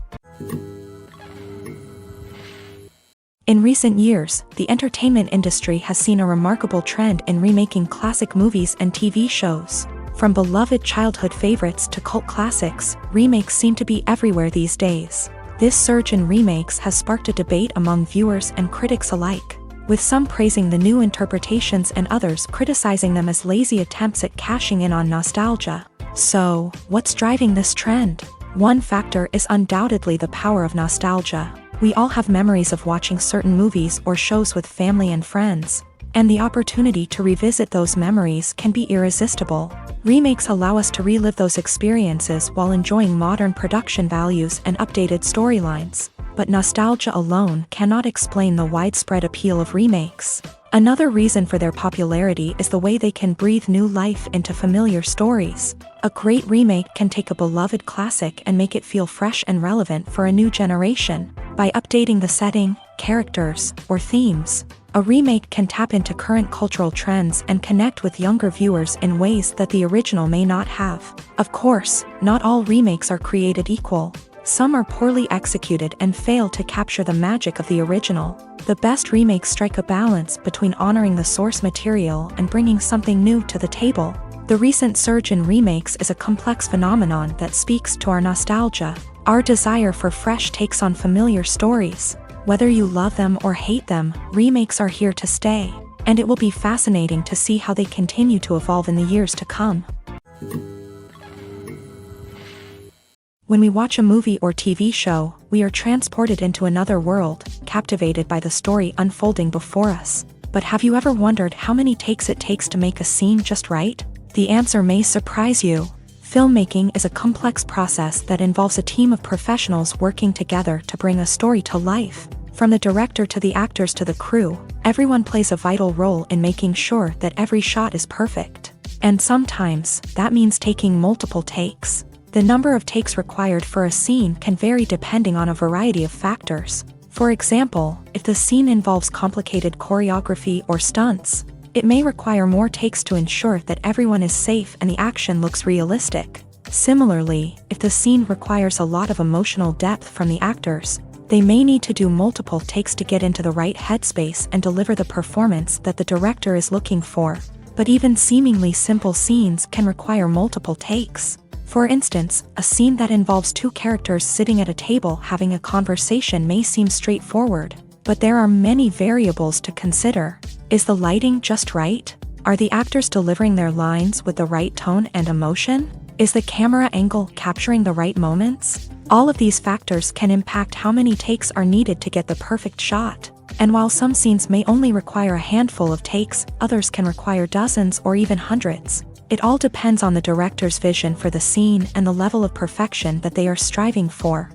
In recent years, the entertainment industry has seen a remarkable trend in remaking classic movies and TV shows. From beloved childhood favorites to cult classics, remakes seem to be everywhere these days. This surge in remakes has sparked a debate among viewers and critics alike, with some praising the new interpretations and others criticizing them as lazy attempts at cashing in on nostalgia. So, what's driving this trend? One factor is undoubtedly the power of nostalgia. We all have memories of watching certain movies or shows with family and friends, and the opportunity to revisit those memories can be irresistible. Remakes allow us to relive those experiences while enjoying modern production values and updated storylines. But nostalgia alone cannot explain the widespread appeal of remakes. Another reason for their popularity is the way they can breathe new life into familiar stories. A great remake can take a beloved classic and make it feel fresh and relevant for a new generation. By updating the setting, characters, or themes, a remake can tap into current cultural trends and connect with younger viewers in ways that the original may not have. Of course, not all remakes are created equal. Some are poorly executed and fail to capture the magic of the original. The best remakes strike a balance between honoring the source material and bringing something new to the table. The recent surge in remakes is a complex phenomenon that speaks to our nostalgia, our desire for fresh takes on familiar stories. Whether you love them or hate them, remakes are here to stay, and it will be fascinating to see how they continue to evolve in the years to come. When we watch a movie or TV show, we are transported into another world, captivated by the story unfolding before us. But have you ever wondered how many takes it takes to make a scene just right? The answer may surprise you. Filmmaking is a complex process that involves a team of professionals working together to bring a story to life. From the director to the actors to the crew, everyone plays a vital role in making sure that every shot is perfect. And sometimes, that means taking multiple takes. The number of takes required for a scene can vary depending on a variety of factors. For example, if the scene involves complicated choreography or stunts, it may require more takes to ensure that everyone is safe and the action looks realistic. Similarly, if the scene requires a lot of emotional depth from the actors, They may need to do multiple takes to get into the right headspace and deliver the performance that the director is looking for. But even seemingly simple scenes can require multiple takes. For instance, a scene that involves two characters sitting at a table having a conversation may seem straightforward, but there are many variables to consider. Is the lighting just right? Are the actors delivering their lines with the right tone and emotion? Is the camera angle capturing the right moments? All of these factors can impact how many takes are needed to get the perfect shot. And while some scenes may only require a handful of takes, others can require dozens or even hundreds. It all depends on the director's vision for the scene and the level of perfection that they are striving for.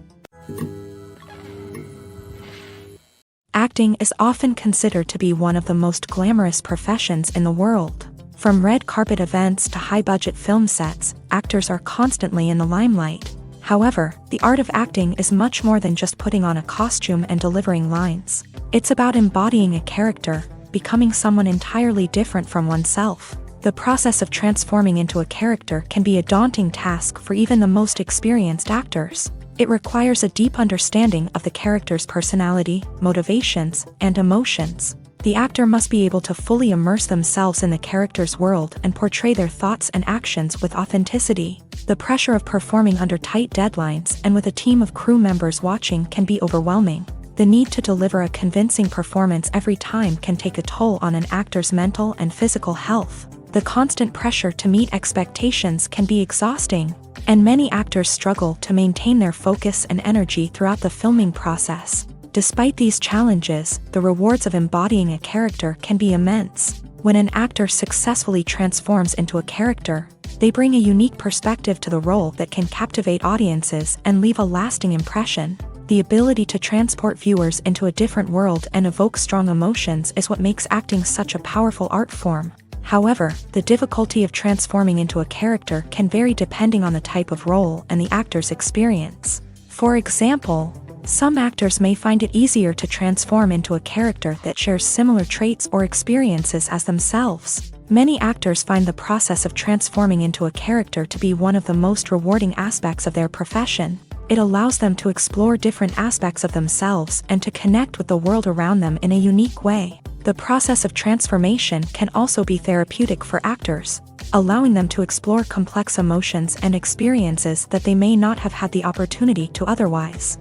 Acting is often considered to be one of the most glamorous professions in the world. From red carpet events to high-budget film sets, actors are constantly in the limelight. However, the art of acting is much more than just putting on a costume and delivering lines. It's about embodying a character, becoming someone entirely different from oneself. The process of transforming into a character can be a daunting task for even the most experienced actors. It requires a deep understanding of the character's personality, motivations, and emotions. The actor must be able to fully immerse themselves in the character's world and portray their thoughts and actions with authenticity. The pressure of performing under tight deadlines and with a team of crew members watching can be overwhelming. The need to deliver a convincing performance every time can take a toll on an actor's mental and physical health. The constant pressure to meet expectations can be exhausting, and many actors struggle to maintain their focus and energy throughout the filming process. Despite these challenges, the rewards of embodying a character can be immense. When an actor successfully transforms into a character, they bring a unique perspective to the role that can captivate audiences and leave a lasting impression. The ability to transport viewers into a different world and evoke strong emotions is what makes acting such a powerful art form. However, the difficulty of transforming into a character can vary depending on the type of role and the actor's experience. For example, some actors may find it easier to transform into a character that shares similar traits or experiences as themselves. Many actors find the process of transforming into a character to be one of the most rewarding aspects of their profession. It allows them to explore different aspects of themselves and to connect with the world around them in a unique way. The process of transformation can also be therapeutic for actors, allowing them to explore complex emotions and experiences that they may not have had the opportunity to otherwise.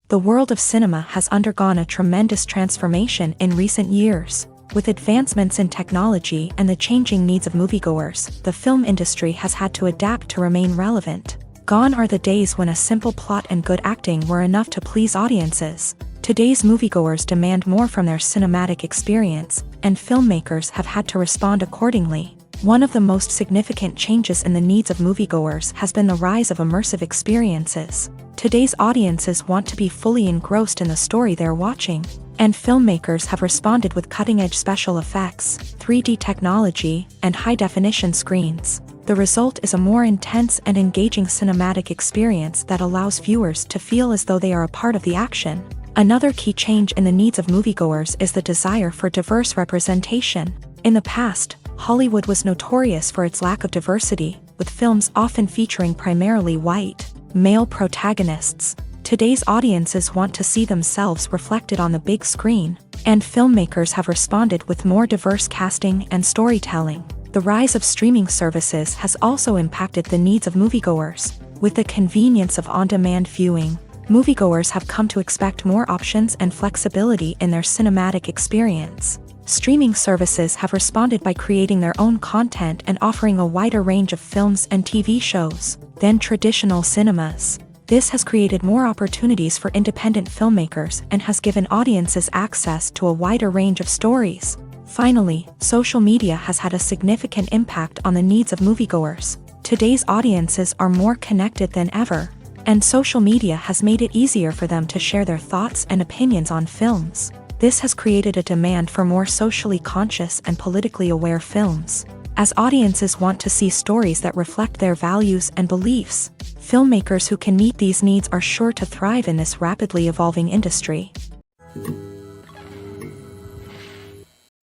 The world of cinema has undergone a tremendous transformation in recent years. With advancements in technology and the changing needs of moviegoers, the film industry has had to adapt to remain relevant. Gone are the days when a simple plot and good acting were enough to please audiences. Today's moviegoers demand more from their cinematic experience, and filmmakers have had to respond accordingly. One of the most significant changes in the needs of moviegoers has been the rise of immersive experiences. Today's audiences want to be fully engrossed in the story they're watching, and filmmakers have responded with cutting-edge special effects, 3D technology, and high-definition screens. The result is a more intense and engaging cinematic experience that allows viewers to feel as though they are a part of the action. Another key change in the needs of moviegoers is the desire for diverse representation. In the past, Hollywood was notorious for its lack of diversity, with films often featuring primarily white, male protagonists. Today's audiences want to see themselves reflected on the big screen, and filmmakers have responded with more diverse casting and storytelling. The rise of streaming services has also impacted the needs of moviegoers. With the convenience of on-demand viewing, moviegoers have come to expect more options and flexibility in their cinematic experience. Streaming services have responded by creating their own content and offering a wider range of films and TV shows than traditional cinemas. This has created more opportunities for independent filmmakers and has given audiences access to a wider range of stories. Finally, social media has had a significant impact on the needs of moviegoers. Today's audiences are more connected than ever, and social media has made it easier for them to share their thoughts and opinions on films. This has created a demand for more socially conscious and politically aware films. As audiences want to see stories that reflect their values and beliefs, filmmakers who can meet these needs are sure to thrive in this rapidly evolving industry.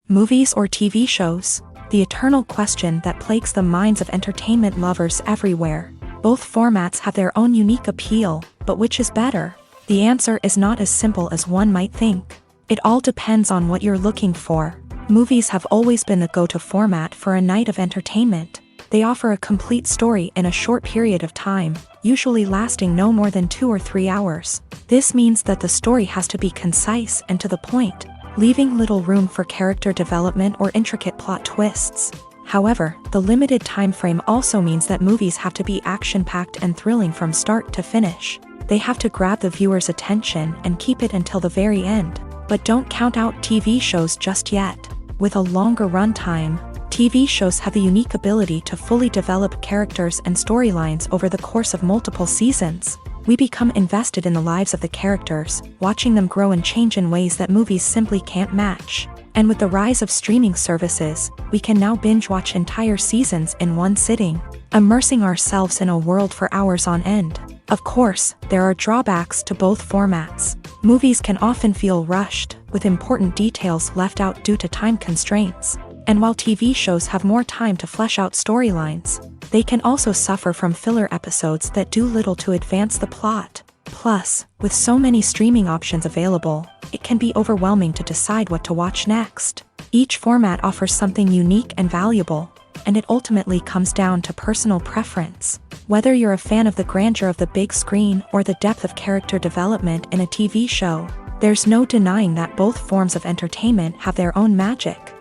Movies or TV shows? The eternal question that plagues the minds of entertainment lovers everywhere. Both formats have their own unique appeal, but which is better? The answer is not as simple as one might think. It all depends on what you're looking for. Movies have always been the go-to format for a night of entertainment. They offer a complete story in a short period of time, usually lasting no more than 2 or 3 hours. This means that the story has to be concise and to the point, leaving little room for character development or intricate plot twists. However, the limited time frame also means that movies have to be action-packed and thrilling from start to finish. They have to grab the viewer's attention and keep it until the very end. But don't count out TV shows just yet. With a longer runtime, TV shows have the unique ability to fully develop characters and storylines over the course of multiple seasons. We become invested in the lives of the characters, watching them grow and change in ways that movies simply can't match. And with the rise of streaming services, we can now binge-watch entire seasons in one sitting, immersing ourselves in a world for hours on end. Of course, there are drawbacks to both formats. Movies can often feel rushed, with important details left out due to time constraints. And while TV shows have more time to flesh out storylines, they can also suffer from filler episodes that do little to advance the plot. Plus, with so many streaming options available, it can be overwhelming to decide what to watch next. Each format offers something unique and valuable, and it ultimately comes down to personal preference. Whether you're a fan of the grandeur of the big screen or the depth of character development in a TV show, there's no denying that both forms of entertainment have their own magic.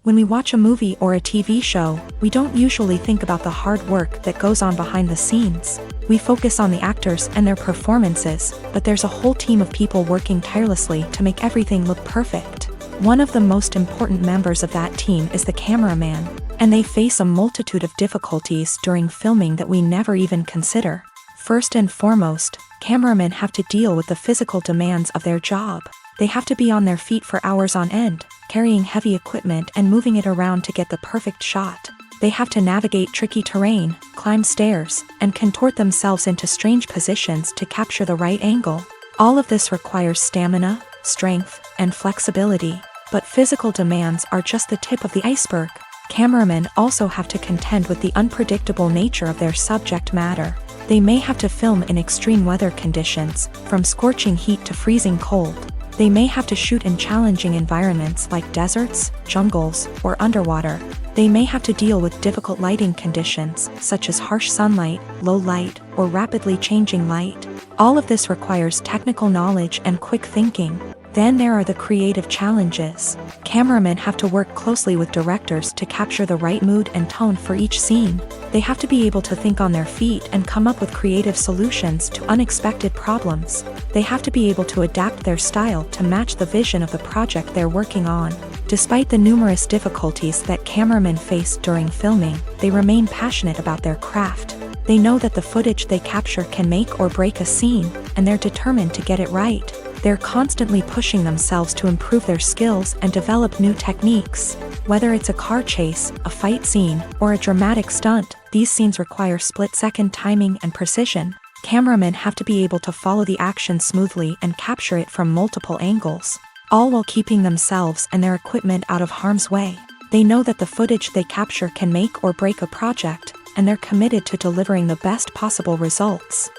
When we watch a movie or a TV show, we don't usually think about the hard work that goes on behind the scenes. We focus on the actors and their performances, but there's a whole team of people working tirelessly to make everything look perfect. One of the most important members of that team is the cameraman, and they face a multitude of difficulties during filming that we never even consider. First and foremost, cameramen have to deal with the physical demands of their job. They have to be on their feet for hours on end, carrying heavy equipment and moving it around to get the perfect shot. They have to navigate tricky terrain, climb stairs, and contort themselves into strange positions to capture the right angle. All of this requires stamina, strength, and flexibility. But physical demands are just the tip of the iceberg. Cameramen also have to contend with the unpredictable nature of their subject matter. They may have to film in extreme weather conditions, from scorching heat to freezing cold. They may have to shoot in challenging environments like deserts, jungles, or underwater. They may have to deal with difficult lighting conditions, such as harsh sunlight, low light, or rapidly changing light. All of this requires technical knowledge and quick thinking. Then there are the creative challenges. Cameramen have to work closely with directors to capture the right mood and tone for each scene. They have to be able to think on their feet and come up with creative solutions to unexpected problems. They have to be able to adapt their style to match the vision of the project they're working on. Despite the numerous difficulties that cameramen face during filming, they remain passionate about their craft. They know that the footage they capture can make or break a scene, and they're determined to get it right. They're constantly pushing themselves to improve their skills and develop new techniques. Whether it's a car chase, a fight scene, or a dramatic stunt, these scenes require split-second timing and precision. Cameramen have to be able to follow the action smoothly and capture it from multiple angles, all while keeping themselves and their equipment out of harm's way. They know that the footage they capture can make or break a project, and they're committed to delivering the best possible results.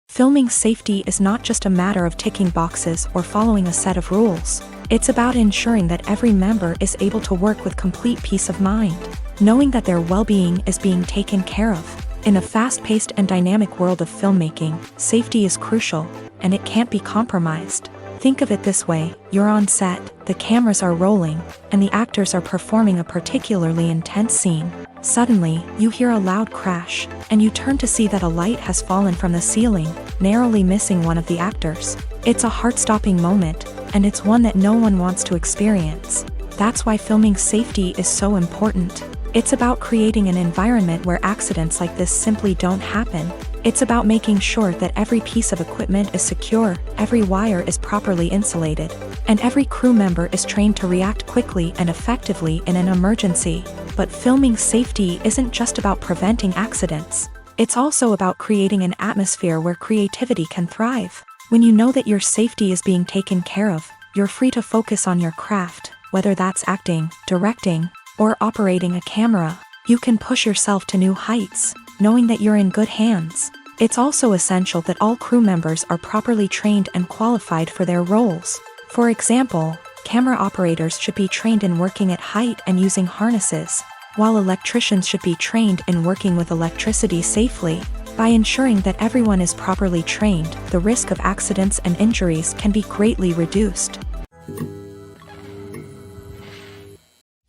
Filming safety is not just a matter of ticking boxes or following a set of rules. It's about ensuring that every member is able to work with complete peace of mind, knowing that their well-being is being taken care of. In a fast-paced and dynamic world of filmmaking, safety is crucial, and it can't be compromised. Think of it this way: you're on set, the cameras are rolling, and the actors are performing a particularly intense scene. Suddenly, you hear a loud crash, and you turn to see that a light has fallen from the ceiling, narrowly missing one of the actors. It's a heart-stopping moment, and it's one that no one wants to experience. That's why filming safety is so important. It's about creating an environment where accidents like this simply don't happen. It's about making sure that every piece of equipment is secure, every wire is properly insulated, and every crew member is trained to react quickly and effectively in an emergency. But filming safety isn't just about preventing accidents. It's also about creating an atmosphere where creativity can thrive. When you know that your safety is being taken care of, you're free to focus on your craft, whether that's acting, directing, or operating a camera. You can push yourself to new heights, knowing that you're in good hands. It's also essential that all crew members are properly trained and qualified for their roles. For example, camera operators should be trained in working at height and using harnesses, while electricians should be trained in working with electricity safely. By ensuring that everyone is properly trained, the risk of accidents and injuries can be greatly reduced.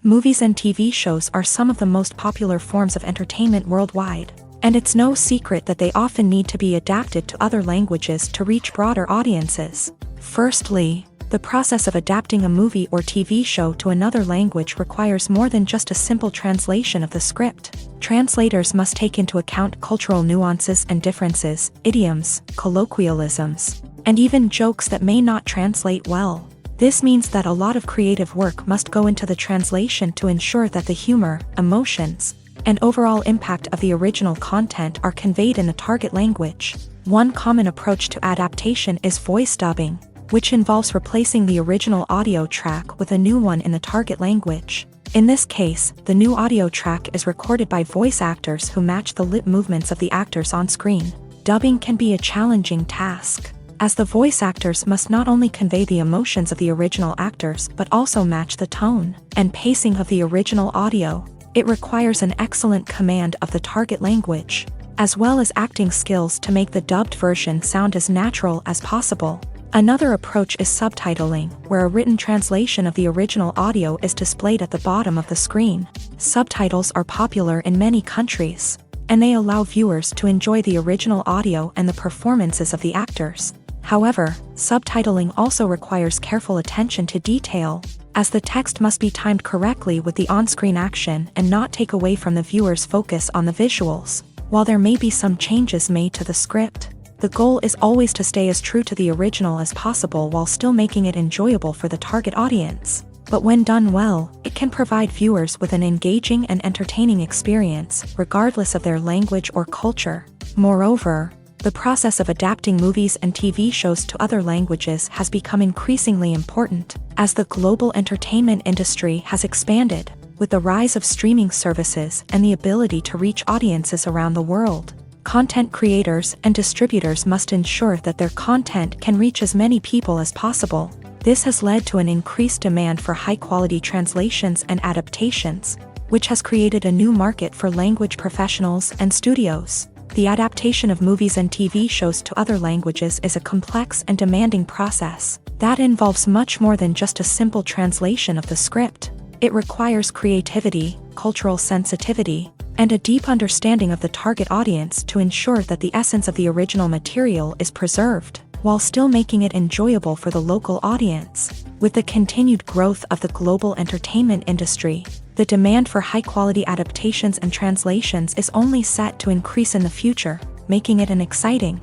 Movies and TV shows are some of the most popular forms of entertainment worldwide, and it's no secret that they often need to be adapted to other languages to reach broader audiences. Firstly, the process of adapting a movie or TV show to another language requires more than just a simple translation of the script. Translators must take into account cultural nuances and differences, idioms, colloquialisms, and even jokes that may not translate well. This means that a lot of creative work must go into the translation to ensure that the humor, emotions, and overall impact of the original content are conveyed in the target language. One common approach to adaptation is voice dubbing, which involves replacing the original audio track with a new one in the target language. In this case, the new audio track is recorded by voice actors who match the lip movements of the actors on screen. Dubbing can be a challenging task, as the voice actors must not only convey the emotions of the original actors but also match the tone and pacing of the original audio. It requires an excellent command of the target language, as well as acting skills to make the dubbed version sound as natural as possible. Another approach is subtitling, where a written translation of the original audio is displayed at the bottom of the screen. Subtitles are popular in many countries, and they allow viewers to enjoy the original audio and the performances of the actors. However, subtitling also requires careful attention to detail, as the text must be timed correctly with the on-screen action and not take away from the viewer's focus on the visuals. While there may be some changes made to the script, the goal is always to stay as true to the original as possible while still making it enjoyable for the target audience. But when done well, it can provide viewers with an engaging and entertaining experience, regardless of their language or culture. Moreover, the process of adapting movies and TV shows to other languages has become increasingly important, as the global entertainment industry has expanded, with the rise of streaming services and the ability to reach audiences around the world. Content creators and distributors must ensure that their content can reach as many people as possible. This has led to an increased demand for high-quality translations and adaptations, which has created a new market for language professionals and studios. The adaptation of movies and TV shows to other languages is a complex and demanding process that involves much more than just a simple translation of the script. It requires creativity, cultural sensitivity, and a deep understanding of the target audience to ensure that the essence of the original material is preserved, while still making it enjoyable for the local audience. With the continued growth of the global entertainment industry, the demand for high-quality adaptations and translations is only set to increase in the future, making it an exciting.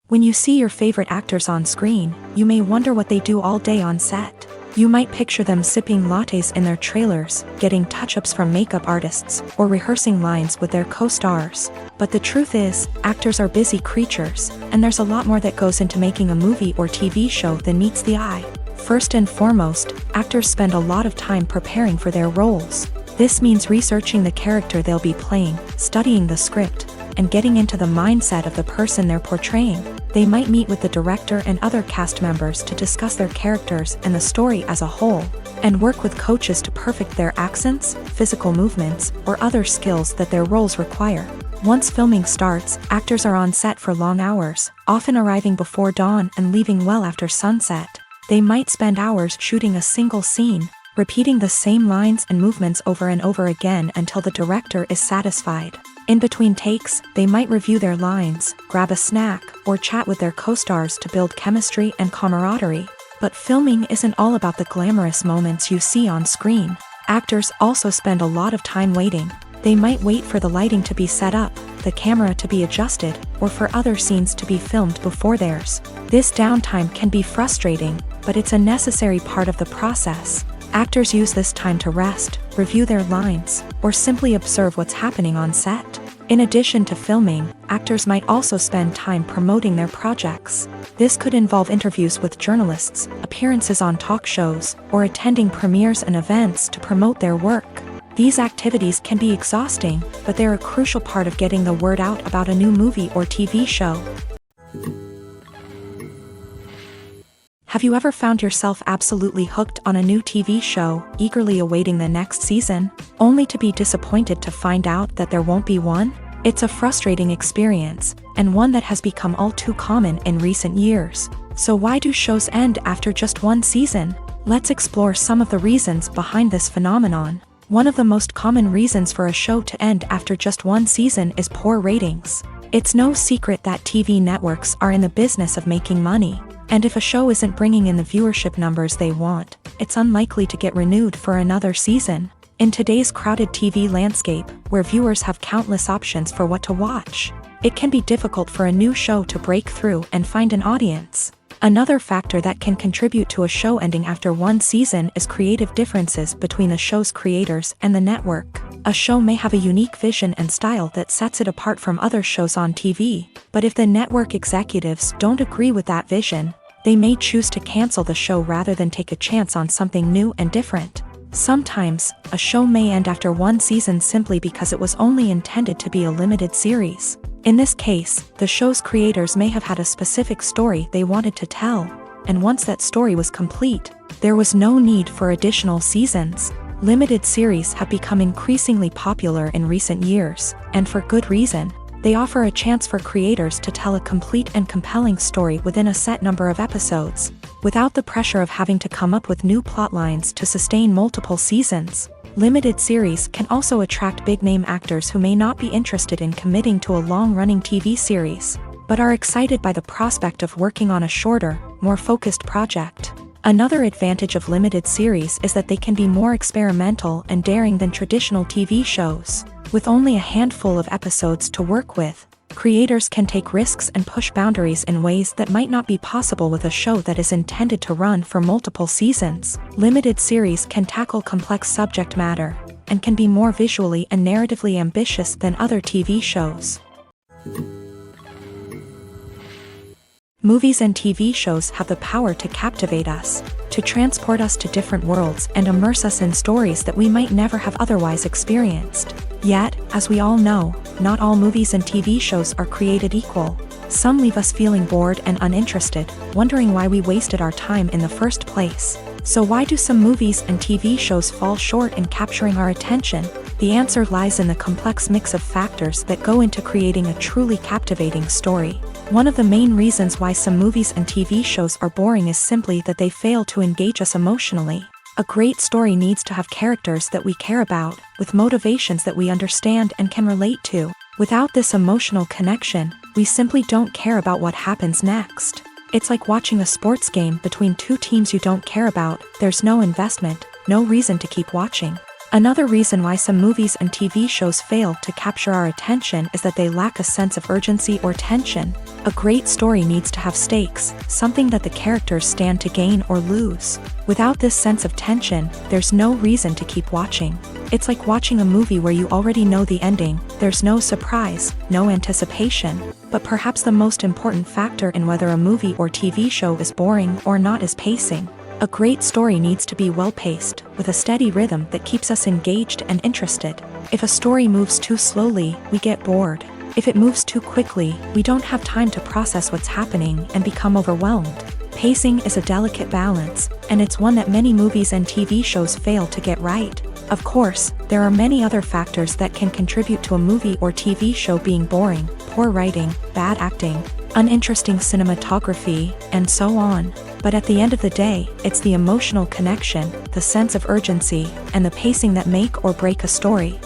When you see your favorite actors on screen, you may wonder what they do all day on set. You might picture them sipping lattes in their trailers, getting touch-ups from makeup artists, or rehearsing lines with their co-stars. But the truth is, actors are busy creatures, and there's a lot more that goes into making a movie or TV show than meets the eye. First and foremost, actors spend a lot of time preparing for their roles. This means researching the character they'll be playing, studying the script, and getting into the mindset of the person they're portraying. They might meet with the director and other cast members to discuss their characters and the story as a whole, and work with coaches to perfect their accents, physical movements, or other skills that their roles require. Once filming starts, actors are on set for long hours, often arriving before dawn and leaving well after sunset. They might spend hours shooting a single scene, repeating the same lines and movements over and over again until the director is satisfied. In between takes, they might review their lines, grab a snack, or chat with their co-stars to build chemistry and camaraderie. But filming isn't all about the glamorous moments you see on screen. Actors also spend a lot of time waiting. They might wait for the lighting to be set up, the camera to be adjusted, or for other scenes to be filmed before theirs. This downtime can be frustrating, but it's a necessary part of the process. Actors use this time to rest, review their lines, or simply observe what's happening on set. In addition to filming, actors might also spend time promoting their projects. This could involve interviews with journalists, appearances on talk shows, or attending premieres and events to promote their work. These activities can be exhausting, but they're a crucial part of getting the word out about a new movie or TV show. Have you ever found yourself absolutely hooked on a new TV show, eagerly awaiting the next season, only to be disappointed to find out that there won't be one? It's a frustrating experience, and one that has become all too common in recent years. So why do shows end after just one season? Let's explore some of the reasons behind this phenomenon. One of the most common reasons for a show to end after just one season is poor ratings. It's no secret that TV networks are in the business of making money. And if a show isn't bringing in the viewership numbers they want, it's unlikely to get renewed for another season. In today's crowded TV landscape, where viewers have countless options for what to watch, it can be difficult for a new show to break through and find an audience. Another factor that can contribute to a show ending after one season is creative differences between the show's creators and the network. A show may have a unique vision and style that sets it apart from other shows on TV, but if the network executives don't agree with that vision, they may choose to cancel the show rather than take a chance on something new and different. Sometimes, a show may end after one season simply because it was only intended to be a limited series. In this case, the show's creators may have had a specific story they wanted to tell, and once that story was complete, there was no need for additional seasons. Limited series have become increasingly popular in recent years, and for good reason. They offer a chance for creators to tell a complete and compelling story within a set number of episodes, without the pressure of having to come up with new plotlines to sustain multiple seasons. Limited series can also attract big-name actors who may not be interested in committing to a long-running TV series, but are excited by the prospect of working on a shorter, more focused project. Another advantage of limited series is that they can be more experimental and daring than traditional TV shows. With only a handful of episodes to work with, creators can take risks and push boundaries in ways that might not be possible with a show that is intended to run for multiple seasons. Limited series can tackle complex subject matter, and can be more visually and narratively ambitious than other TV shows. Movies and TV shows have the power to captivate us, to transport us to different worlds and immerse us in stories that we might never have otherwise experienced. Yet, as we all know, not all movies and TV shows are created equal. Some leave us feeling bored and uninterested, wondering why we wasted our time in the first place. So why do some movies and TV shows fall short in capturing our attention? The answer lies in the complex mix of factors that go into creating a truly captivating story. One of the main reasons why some movies and TV shows are boring is simply that they fail to engage us emotionally. A great story needs to have characters that we care about, with motivations that we understand and can relate to. Without this emotional connection, we simply don't care about what happens next. It's like watching a sports game between two teams you don't care about. There's no investment, no reason to keep watching. Another reason why some movies and TV shows fail to capture our attention is that they lack a sense of urgency or tension. A great story needs to have stakes, something that the characters stand to gain or lose. Without this sense of tension, there's no reason to keep watching. It's like watching a movie where you already know the ending. There's no surprise, no anticipation. But perhaps the most important factor in whether a movie or TV show is boring or not is pacing. A great story needs to be well-paced, with a steady rhythm that keeps us engaged and interested. If a story moves too slowly, we get bored. If it moves too quickly, we don't have time to process what's happening and become overwhelmed. Pacing is a delicate balance, and it's one that many movies and TV shows fail to get right. Of course, there are many other factors that can contribute to a movie or TV show being boring: poor writing, bad acting, uninteresting cinematography, and so on. But at the end of the day, it's the emotional connection, the sense of urgency, and the pacing that make or break a story.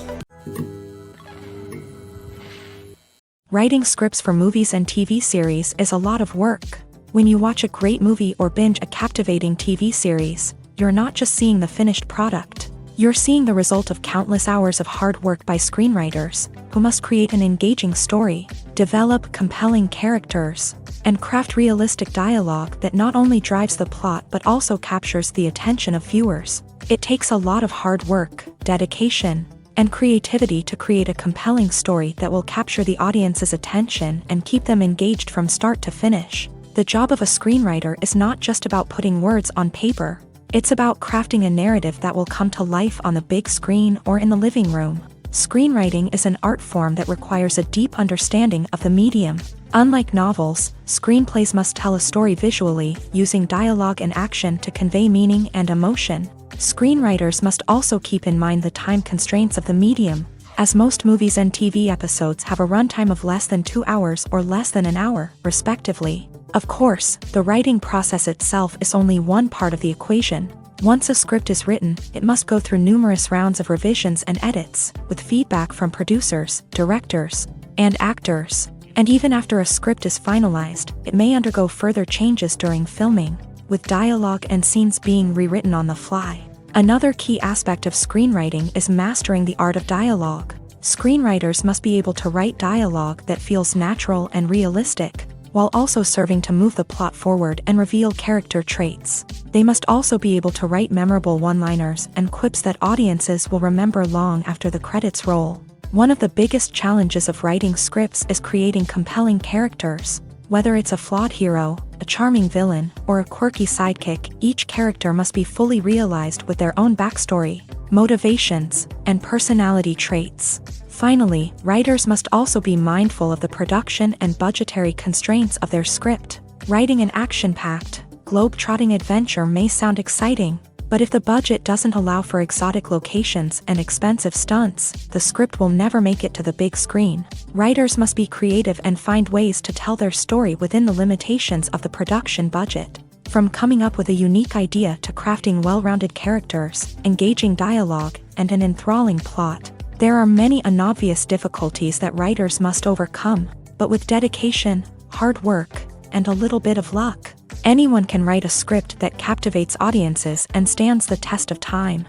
Writing scripts for movies and TV series is a lot of work. When you watch a great movie or binge a captivating TV series, you're not just seeing the finished product. You're seeing the result of countless hours of hard work by screenwriters, who must create an engaging story, develop compelling characters, and craft realistic dialogue that not only drives the plot but also captures the attention of viewers. It takes a lot of hard work, dedication, and creativity to create a compelling story that will capture the audience's attention and keep them engaged from start to finish. The job of a screenwriter is not just about putting words on paper. It's about crafting a narrative that will come to life on the big screen or in the living room. Screenwriting is an art form that requires a deep understanding of the medium. Unlike novels, screenplays must tell a story visually, using dialogue and action to convey meaning and emotion. Screenwriters must also keep in mind the time constraints of the medium, as most movies and TV episodes have a runtime of less than 2 hours or less than an hour, respectively. Of course, the writing process itself is only one part of the equation. Once a script is written, it must go through numerous rounds of revisions and edits, with feedback from producers, directors, and actors. And even after a script is finalized, it may undergo further changes during filming, with dialogue and scenes being rewritten on the fly. Another key aspect of screenwriting is mastering the art of dialogue. Screenwriters must be able to write dialogue that feels natural and realistic, while also serving to move the plot forward and reveal character traits. They must also be able to write memorable one-liners and quips that audiences will remember long after the credits roll. One of the biggest challenges of writing scripts is creating compelling characters. Whether it's a flawed hero, a charming villain, or a quirky sidekick, each character must be fully realized with their own backstory, motivations, and personality traits. Finally, writers must also be mindful of the production and budgetary constraints of their script. Writing an action-packed, globe-trotting adventure may sound exciting, but if the budget doesn't allow for exotic locations and expensive stunts, the script will never make it to the big screen. Writers must be creative and find ways to tell their story within the limitations of the production budget. From coming up with a unique idea to crafting well-rounded characters, engaging dialogue, and an enthralling plot, there are many unobvious difficulties that writers must overcome, but with dedication, hard work, and a little bit of luck, anyone can write a script that captivates audiences and stands the test of time.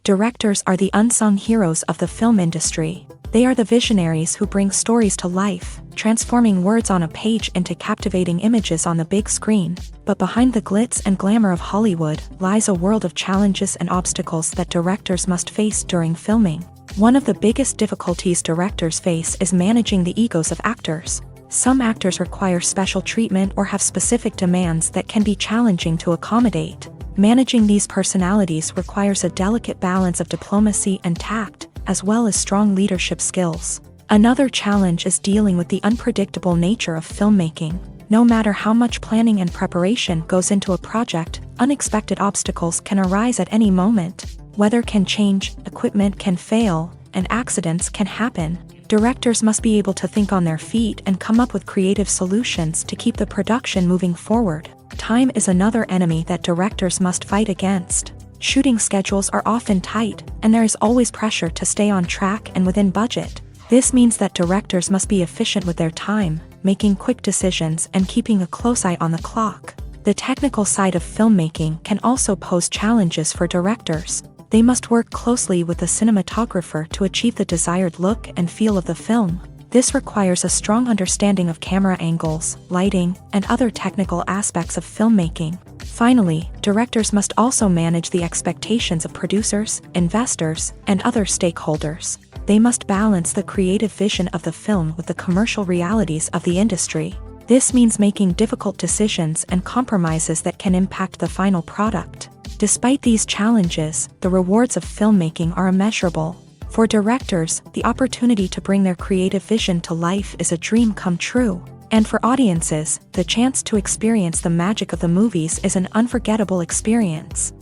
Directors are the unsung heroes of the film industry. They are the visionaries who bring stories to life, transforming words on a page into captivating images on the big screen. But behind the glitz and glamour of Hollywood lies a world of challenges and obstacles that directors must face during filming. One of the biggest difficulties directors face is managing the egos of actors. Some actors require special treatment or have specific demands that can be challenging to accommodate. Managing these personalities requires a delicate balance of diplomacy and tact, as well as strong leadership skills. Another challenge is dealing with the unpredictable nature of filmmaking. No matter how much planning and preparation goes into a project, unexpected obstacles can arise at any moment. Weather can change, equipment can fail, and accidents can happen. Directors must be able to think on their feet and come up with creative solutions to keep the production moving forward. Time is another enemy that directors must fight against. Shooting schedules are often tight, and there is always pressure to stay on track and within budget. This means that directors must be efficient with their time, making quick decisions and keeping a close eye on the clock. The technical side of filmmaking can also pose challenges for directors. They must work closely with the cinematographer to achieve the desired look and feel of the film. This requires a strong understanding of camera angles, lighting, and other technical aspects of filmmaking. Finally, directors must also manage the expectations of producers, investors, and other stakeholders. They must balance the creative vision of the film with the commercial realities of the industry. This means making difficult decisions and compromises that can impact the final product. Despite these challenges, the rewards of filmmaking are immeasurable. For directors, the opportunity to bring their creative vision to life is a dream come true. And for audiences, the chance to experience the magic of the movies is an unforgettable experience.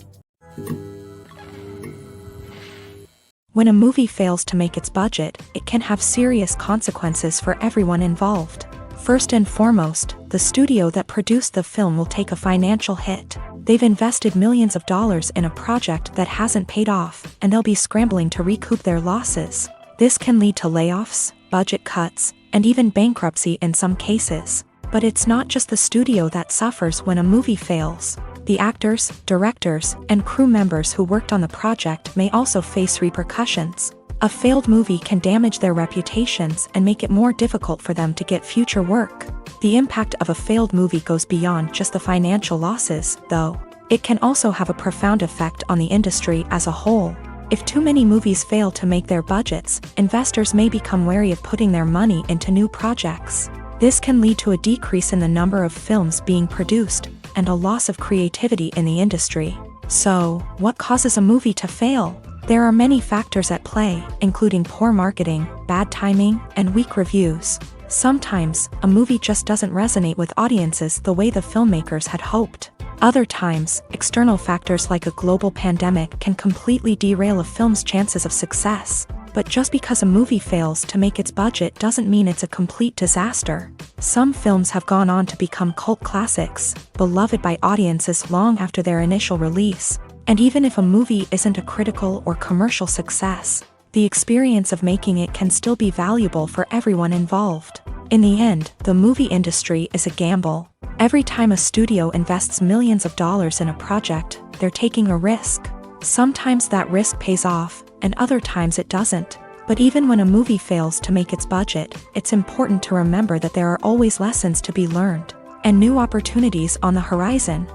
When a movie fails to make its budget, it can have serious consequences for everyone involved. First and foremost, the studio that produced the film will take a financial hit. They've invested millions of dollars in a project that hasn't paid off, and they'll be scrambling to recoup their losses. This can lead to layoffs, budget cuts, and even bankruptcy in some cases. But it's not just the studio that suffers when a movie fails. The actors, directors, and crew members who worked on the project may also face repercussions. A failed movie can damage their reputations and make it more difficult for them to get future work. The impact of a failed movie goes beyond just the financial losses, though. It can also have a profound effect on the industry as a whole. If too many movies fail to make their budgets, investors may become wary of putting their money into new projects. This can lead to a decrease in the number of films being produced, and a loss of creativity in the industry. So, what causes a movie to fail? There are many factors at play, including poor marketing, bad timing, and weak reviews. Sometimes, a movie just doesn't resonate with audiences the way the filmmakers had hoped. Other times, external factors like a global pandemic can completely derail a film's chances of success. But just because a movie fails to make its budget doesn't mean it's a complete disaster. Some films have gone on to become cult classics, beloved by audiences long after their initial release. And even if a movie isn't a critical or commercial success, the experience of making it can still be valuable for everyone involved. In the end, the movie industry is a gamble. Every time a studio invests millions of dollars in a project, they're taking a risk. Sometimes that risk pays off, and other times it doesn't. But even when a movie fails to make its budget, it's important to remember that there are always lessons to be learned, and new opportunities on the horizon.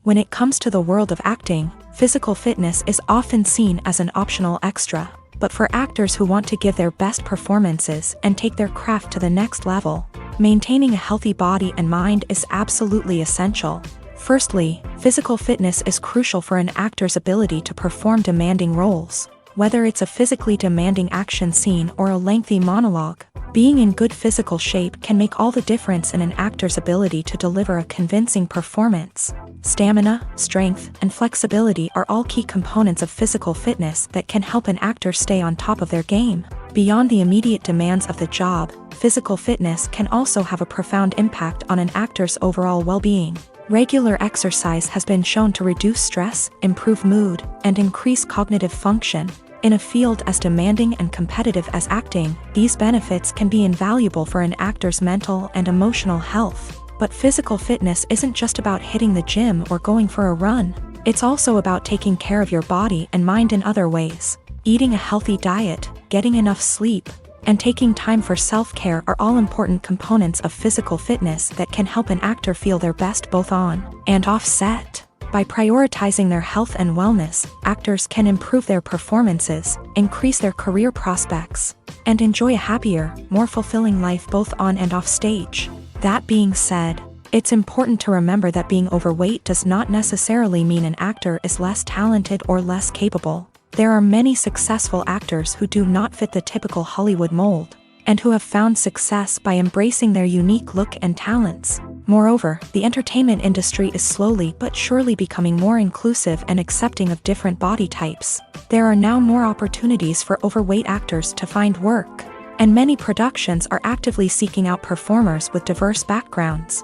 When it comes to the world of acting, physical fitness is often seen as an optional extra. But for actors who want to give their best performances and take their craft to the next level, maintaining a healthy body and mind is absolutely essential. Firstly, physical fitness is crucial for an actor's ability to perform demanding roles. Whether it's a physically demanding action scene or a lengthy monologue, being in good physical shape can make all the difference in an actor's ability to deliver a convincing performance. Stamina, strength, and flexibility are all key components of physical fitness that can help an actor stay on top of their game. Beyond the immediate demands of the job, physical fitness can also have a profound impact on an actor's overall well-being. Regular exercise has been shown to reduce stress, improve mood, and increase cognitive function. In a field as demanding and competitive as acting, these benefits can be invaluable for an actor's mental and emotional health. But physical fitness isn't just about hitting the gym or going for a run. It's also about taking care of your body and mind in other ways. Eating a healthy diet, getting enough sleep, and taking time for self-care are all important components of physical fitness that can help an actor feel their best both on and off set. By prioritizing their health and wellness, actors can improve their performances, increase their career prospects, and enjoy a happier, more fulfilling life both on and off stage. That being said, it's important to remember that being overweight does not necessarily mean an actor is less talented or less capable. There are many successful actors who do not fit the typical Hollywood mold, and who have found success by embracing their unique look and talents. Moreover, the entertainment industry is slowly but surely becoming more inclusive and accepting of different body types. There are now more opportunities for overweight actors to find work, and many productions are actively seeking out performers with diverse backgrounds.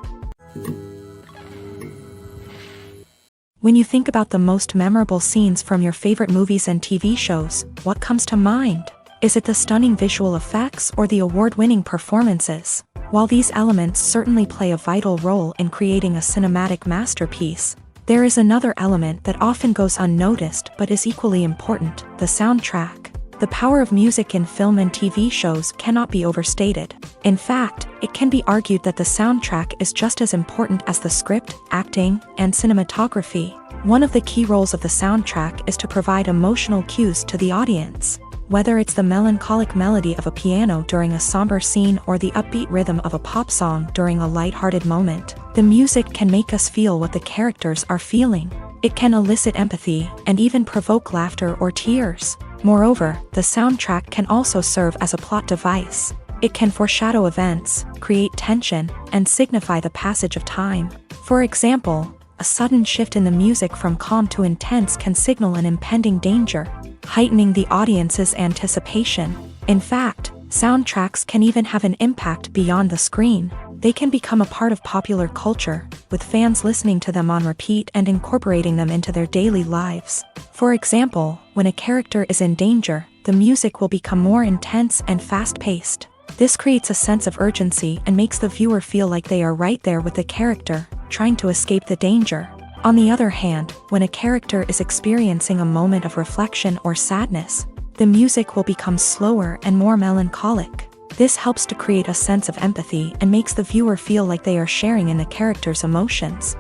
When you think about the most memorable scenes from your favorite movies and TV shows, what comes to mind? Is it the stunning visual effects or the award-winning performances? While these elements certainly play a vital role in creating a cinematic masterpiece, there is another element that often goes unnoticed but is equally important: the soundtrack. The power of music in film and TV shows cannot be overstated. In fact, it can be argued that the soundtrack is just as important as the script, acting, and cinematography. One of the key roles of the soundtrack is to provide emotional cues to the audience. Whether it's the melancholic melody of a piano during a somber scene or the upbeat rhythm of a pop song during a lighthearted moment, the music can make us feel what the characters are feeling. It can elicit empathy and even provoke laughter or tears. Moreover, the soundtrack can also serve as a plot device. It can foreshadow events, create tension, and signify the passage of time. For example, a sudden shift in the music from calm to intense can signal an impending danger, heightening the audience's anticipation. In fact, soundtracks can even have an impact beyond the screen. They can become a part of popular culture, with fans listening to them on repeat and incorporating them into their daily lives. For example, when a character is in danger, the music will become more intense and fast-paced. This creates a sense of urgency and makes the viewer feel like they are right there with the character, trying to escape the danger. On the other hand, when a character is experiencing a moment of reflection or sadness, the music will become slower and more melancholic. This helps to create a sense of empathy and makes the viewer feel like they are sharing in the character's emotions.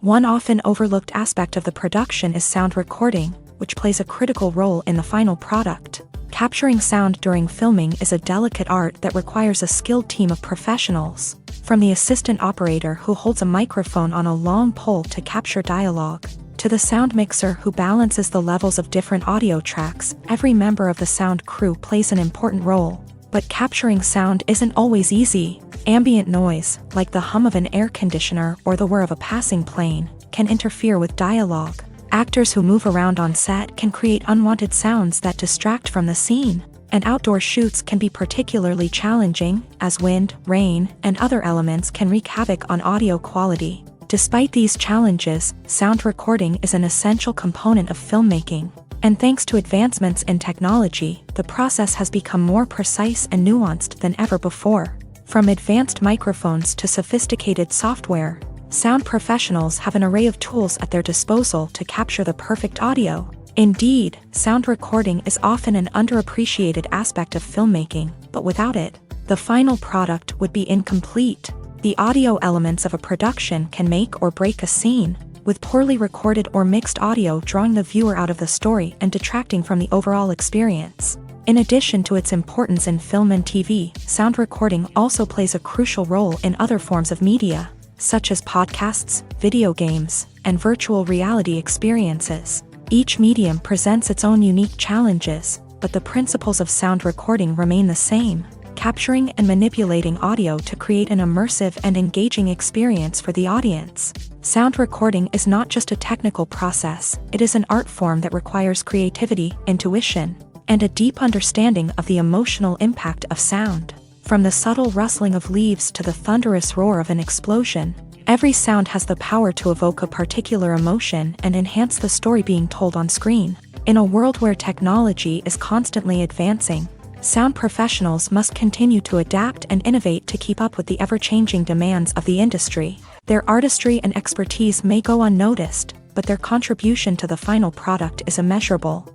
One often overlooked aspect of the production is sound recording, which plays a critical role in the final product. Capturing sound during filming is a delicate art that requires a skilled team of professionals. From the assistant operator who holds a microphone on a long pole to capture dialogue, to the sound mixer who balances the levels of different audio tracks, every member of the sound crew plays an important role. But capturing sound isn't always easy. Ambient noise, like the hum of an air conditioner or the whir of a passing plane, can interfere with dialogue. Actors who move around on set can create unwanted sounds that distract from the scene. And outdoor shoots can be particularly challenging, as wind, rain, and other elements can wreak havoc on audio quality. Despite these challenges, sound recording is an essential component of filmmaking. And thanks to advancements in technology, the process has become more precise and nuanced than ever before. From advanced microphones to sophisticated software, sound professionals have an array of tools at their disposal to capture the perfect audio. Indeed, sound recording is often an underappreciated aspect of filmmaking, but without it, the final product would be incomplete. The audio elements of a production can make or break a scene, with poorly recorded or mixed audio drawing the viewer out of the story and detracting from the overall experience. In addition to its importance in film and TV, sound recording also plays a crucial role in other forms of media, such as podcasts, video games, and virtual reality experiences. Each medium presents its own unique challenges, but the principles of sound recording remain the same, capturing and manipulating audio to create an immersive and engaging experience for the audience. Sound recording is not just a technical process, it is an art form that requires creativity, intuition, and a deep understanding of the emotional impact of sound. From the subtle rustling of leaves to the thunderous roar of an explosion, every sound has the power to evoke a particular emotion and enhance the story being told on screen. In a world where technology is constantly advancing, sound professionals must continue to adapt and innovate to keep up with the ever-changing demands of the industry. Their artistry and expertise may go unnoticed, but their contribution to the final product is immeasurable.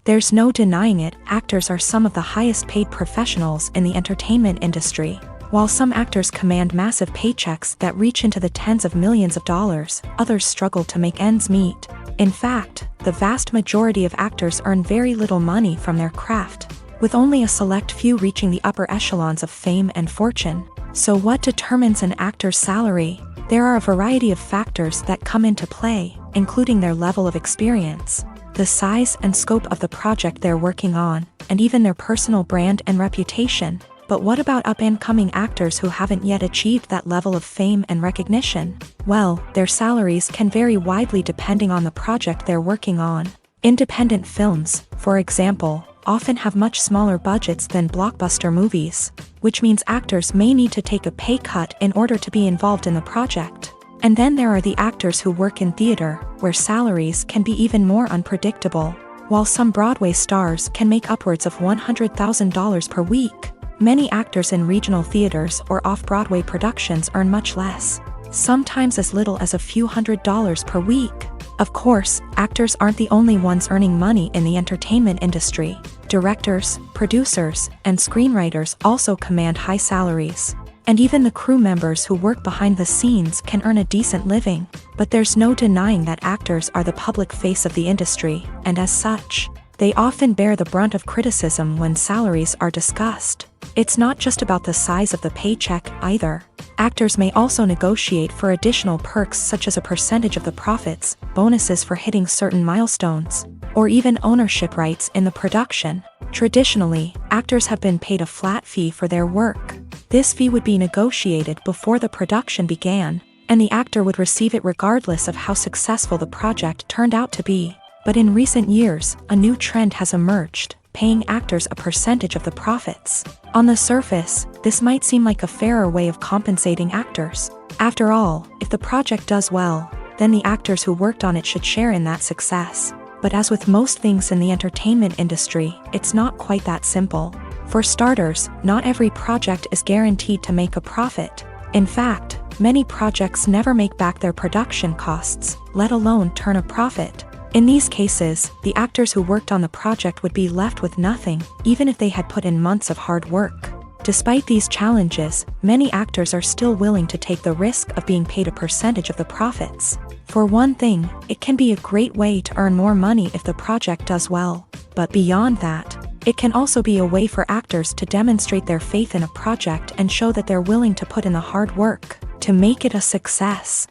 There's no denying it, actors are some of the highest-paid professionals in the entertainment industry. While some actors command massive paychecks that reach into the tens of millions of dollars, others struggle to make ends meet. In fact, the vast majority of actors earn very little money from their craft, with only a select few reaching the upper echelons of fame and fortune. So what determines an actor's salary? There are a variety of factors that come into play, including their level of experience, the size and scope of the project they're working on, and even their personal brand and reputation. But what about up-and-coming actors who haven't yet achieved that level of fame and recognition? Well, their salaries can vary widely depending on the project they're working on. Independent films, for example, often have much smaller budgets than blockbuster movies, which means actors may need to take a pay cut in order to be involved in the project. And then there are the actors who work in theater, where salaries can be even more unpredictable. While some Broadway stars can make upwards of $100,000 per week, many actors in regional theaters or off-Broadway productions earn much less, sometimes as little as a few $100s per week. Of course, actors aren't the only ones earning money in the entertainment industry. Directors, producers, and screenwriters also command high salaries. And even the crew members who work behind the scenes can earn a decent living. But there's no denying that actors are the public face of the industry, and as such, they often bear the brunt of criticism when salaries are discussed. It's not just about the size of the paycheck, either. Actors may also negotiate for additional perks such as a percentage of the profits, bonuses for hitting certain milestones, or even ownership rights in the production. Traditionally, actors have been paid a flat fee for their work. This fee would be negotiated before the production began, and the actor would receive it regardless of how successful the project turned out to be. But in recent years, a new trend has emerged, paying actors a percentage of the profits. On the surface, this might seem like a fairer way of compensating actors. After all, if the project does well, then the actors who worked on it should share in that success. But as with most things in the entertainment industry, it's not quite that simple. For starters, not every project is guaranteed to make a profit. In fact, many projects never make back their production costs, let alone turn a profit. In these cases, the actors who worked on the project would be left with nothing, even if they had put in months of hard work. Despite these challenges, many actors are still willing to take the risk of being paid a percentage of the profits. For one thing, it can be a great way to earn more money if the project does well. But beyond that, it can also be a way for actors to demonstrate their faith in a project and show that they're willing to put in the hard work to make it a success.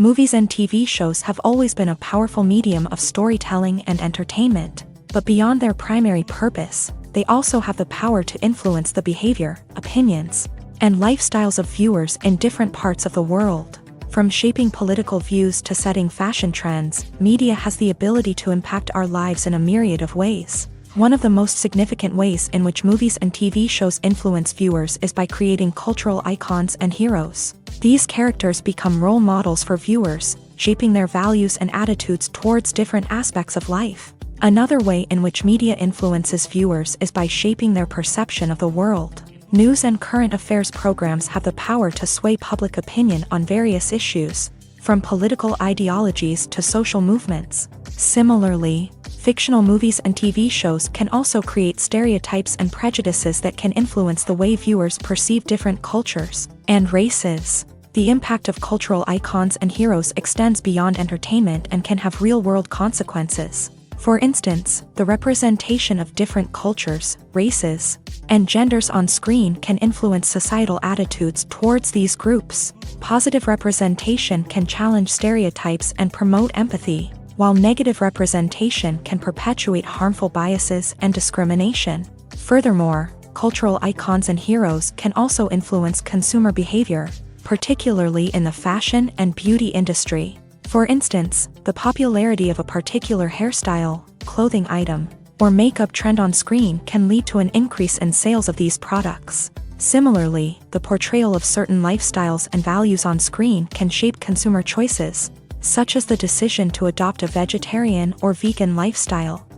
Movies and TV shows have always been a powerful medium of storytelling and entertainment. But beyond their primary purpose, they also have the power to influence the behavior, opinions, and lifestyles of viewers in different parts of the world. From shaping political views to setting fashion trends, media has the ability to impact our lives in a myriad of ways. One of the most significant ways in which movies and TV shows influence viewers is by creating cultural icons and heroes. These characters become role models for viewers, shaping their values and attitudes towards different aspects of life. Another way in which media influences viewers is by shaping their perception of the world. News and current affairs programs have the power to sway public opinion on various issues, from political ideologies to social movements. Similarly, fictional movies and TV shows can also create stereotypes and prejudices that can influence the way viewers perceive different cultures and races. The impact of cultural icons and heroes extends beyond entertainment and can have real-world consequences. For instance, the representation of different cultures, races, and genders on screen can influence societal attitudes towards these groups. Positive representation can challenge stereotypes and promote empathy, while negative representation can perpetuate harmful biases and discrimination. Furthermore, cultural icons and heroes can also influence consumer behavior, particularly in the fashion and beauty industry. For instance, the popularity of a particular hairstyle, clothing item, or makeup trend on screen can lead to an increase in sales of these products. Similarly, the portrayal of certain lifestyles and values on screen can shape consumer choices, such as the decision to adopt a vegetarian or vegan lifestyle.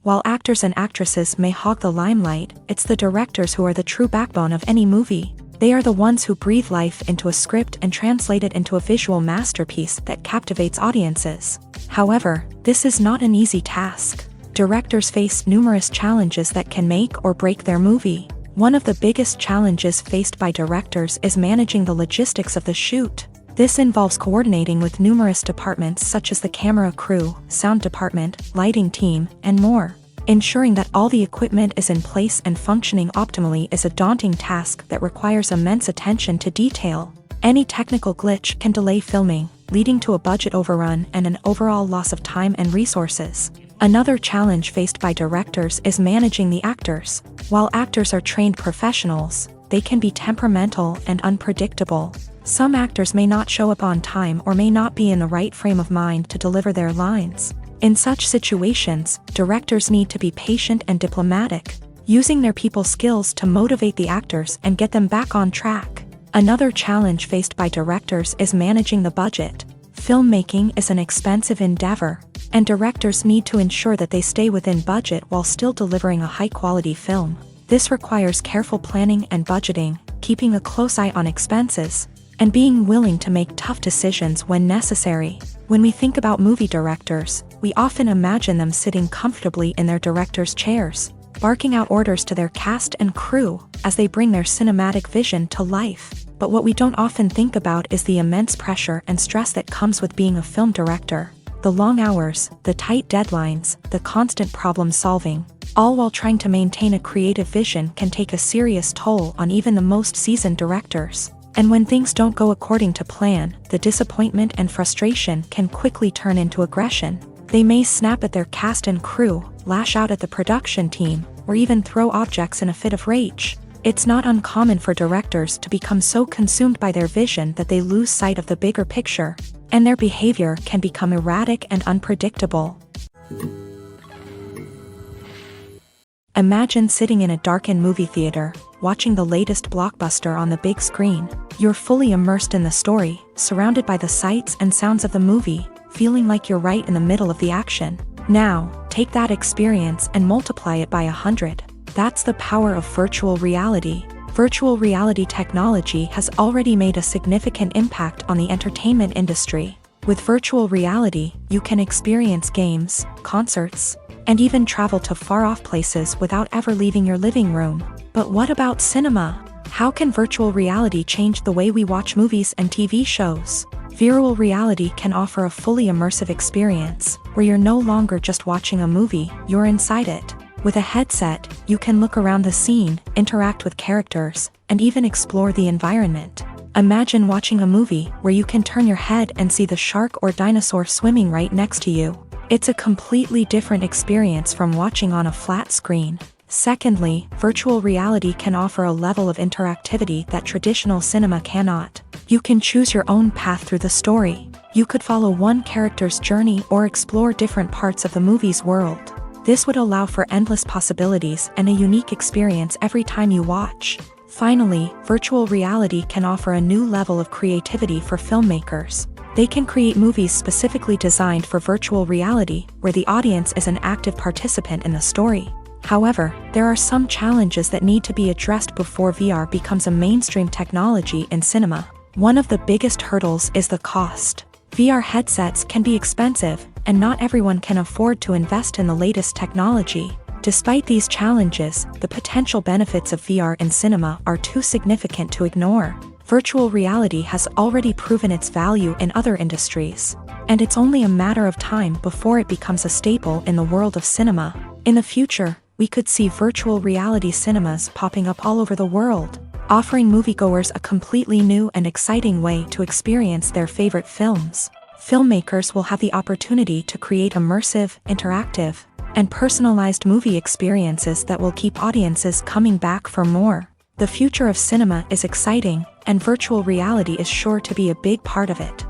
While actors and actresses may hog the limelight, it's the directors who are the true backbone of any movie. They are the ones who breathe life into a script and translate it into a visual masterpiece that captivates audiences. However, this is not an easy task. Directors face numerous challenges that can make or break their movie. One of the biggest challenges faced by directors is managing the logistics of the shoot. This involves coordinating with numerous departments such as the camera crew, sound department, lighting team, and more. Ensuring that all the equipment is in place and functioning optimally is a daunting task that requires immense attention to detail. Any technical glitch can delay filming, leading to a budget overrun and an overall loss of time and resources. Another challenge faced by directors is managing the actors. While actors are trained professionals, they can be temperamental and unpredictable. Some actors may not show up on time or may not be in the right frame of mind to deliver their lines. In such situations, directors need to be patient and diplomatic, using their people skills to motivate the actors and get them back on track. Another challenge faced by directors is managing the budget. Filmmaking is an expensive endeavor, and directors need to ensure that they stay within budget while still delivering a high-quality film. This requires careful planning and budgeting, keeping a close eye on expenses, and being willing to make tough decisions when necessary. When we think about movie directors, we often imagine them sitting comfortably in their director's chairs, barking out orders to their cast and crew as they bring their cinematic vision to life. But what we don't often think about is the immense pressure and stress that comes with being a film director. The long hours, the tight deadlines, the constant problem solving, all while trying to maintain a creative vision can take a serious toll on even the most seasoned directors. And when things don't go according to plan, the disappointment and frustration can quickly turn into aggression. They may snap at their cast and crew, lash out at the production team, or even throw objects in a fit of rage. It's not uncommon for directors to become so consumed by their vision that they lose sight of the bigger picture, and their behavior can become erratic and unpredictable. Imagine sitting in a darkened movie theater, watching the latest blockbuster on the big screen. You're fully immersed in the story, surrounded by the sights and sounds of the movie, feeling like you're right in the middle of the action. Now, take that experience and multiply it by 100. That's the power of virtual reality. Virtual reality technology has already made a significant impact on the entertainment industry. With virtual reality, you can experience games, concerts, and even travel to far-off places without ever leaving your living room. But what about cinema? How can virtual reality change the way we watch movies and TV shows? Virtual reality can offer a fully immersive experience, where you're no longer just watching a movie, you're inside it. With a headset, you can look around the scene, interact with characters, and even explore the environment. Imagine watching a movie where you can turn your head and see the shark or dinosaur swimming right next to you. It's a completely different experience from watching on a flat screen. Secondly, virtual reality can offer a level of interactivity that traditional cinema cannot. You can choose your own path through the story. You could follow one character's journey or explore different parts of the movie's world. This would allow for endless possibilities and a unique experience every time you watch. Finally, virtual reality can offer a new level of creativity for filmmakers. They can create movies specifically designed for virtual reality, where the audience is an active participant in the story. However, there are some challenges that need to be addressed before VR becomes a mainstream technology in cinema. One of the biggest hurdles is the cost. VR headsets can be expensive, and not everyone can afford to invest in the latest technology. Despite these challenges, the potential benefits of VR in cinema are too significant to ignore. Virtual reality has already proven its value in other industries, and it's only a matter of time before it becomes a staple in the world of cinema. In the future, we could see virtual reality cinemas popping up all over the world, offering moviegoers a completely new and exciting way to experience their favorite films. Filmmakers will have the opportunity to create immersive, interactive, and personalized movie experiences that will keep audiences coming back for more. The future of cinema is exciting, and virtual reality is sure to be a big part of it.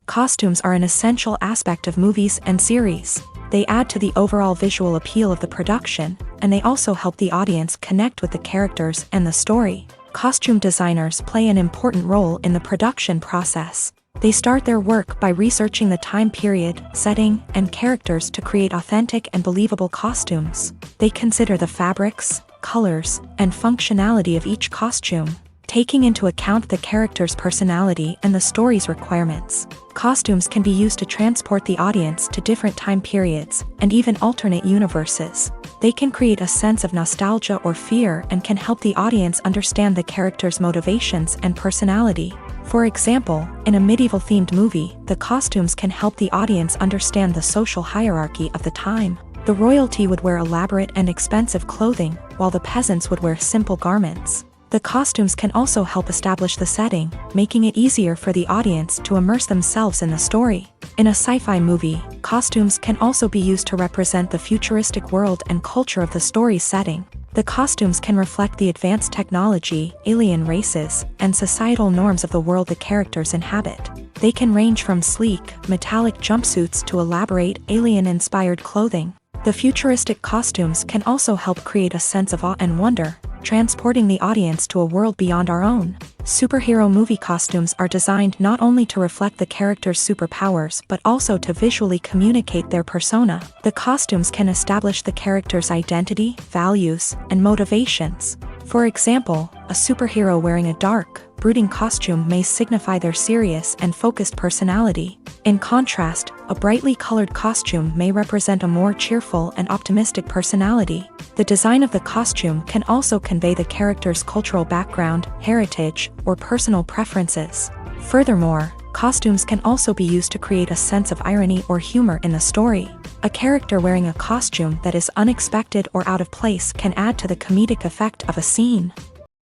Costumes are an essential aspect of movies and series. They add to the overall visual appeal of the production, and they also help the audience connect with the characters and the story. Costume designers play an important role in the production process. They start their work by researching the time period, setting, and characters to create authentic and believable costumes. They consider the fabrics, colors, and functionality of each costume, taking into account the character's personality and the story's requirements. Costumes can be used to transport the audience to different time periods and even alternate universes. They can create a sense of nostalgia or fear and can help the audience understand the character's motivations and personality. For example, in a medieval-themed movie, the costumes can help the audience understand the social hierarchy of the time. The royalty would wear elaborate and expensive clothing, while the peasants would wear simple garments. The costumes can also help establish the setting, making it easier for the audience to immerse themselves in the story. In a sci-fi movie, costumes can also be used to represent the futuristic world and culture of the story's setting. The costumes can reflect the advanced technology, alien races, and societal norms of the world the characters inhabit. They can range from sleek, metallic jumpsuits to elaborate, alien-inspired clothing. The futuristic costumes can also help create a sense of awe and wonder, transporting the audience to a world beyond our own. Superhero movie costumes are designed not only to reflect the character's superpowers but also to visually communicate their persona. The costumes can establish the character's identity, values, and motivations. For example, a superhero wearing a dark, brooding costume may signify their serious and focused personality. In contrast, a brightly colored costume may represent a more cheerful and optimistic personality. The design of the costume can also convey the character's cultural background, heritage, or personal preferences. Furthermore, costumes can also be used to create a sense of irony or humor in the story. A character wearing a costume that is unexpected or out of place can add to the comedic effect of a scene.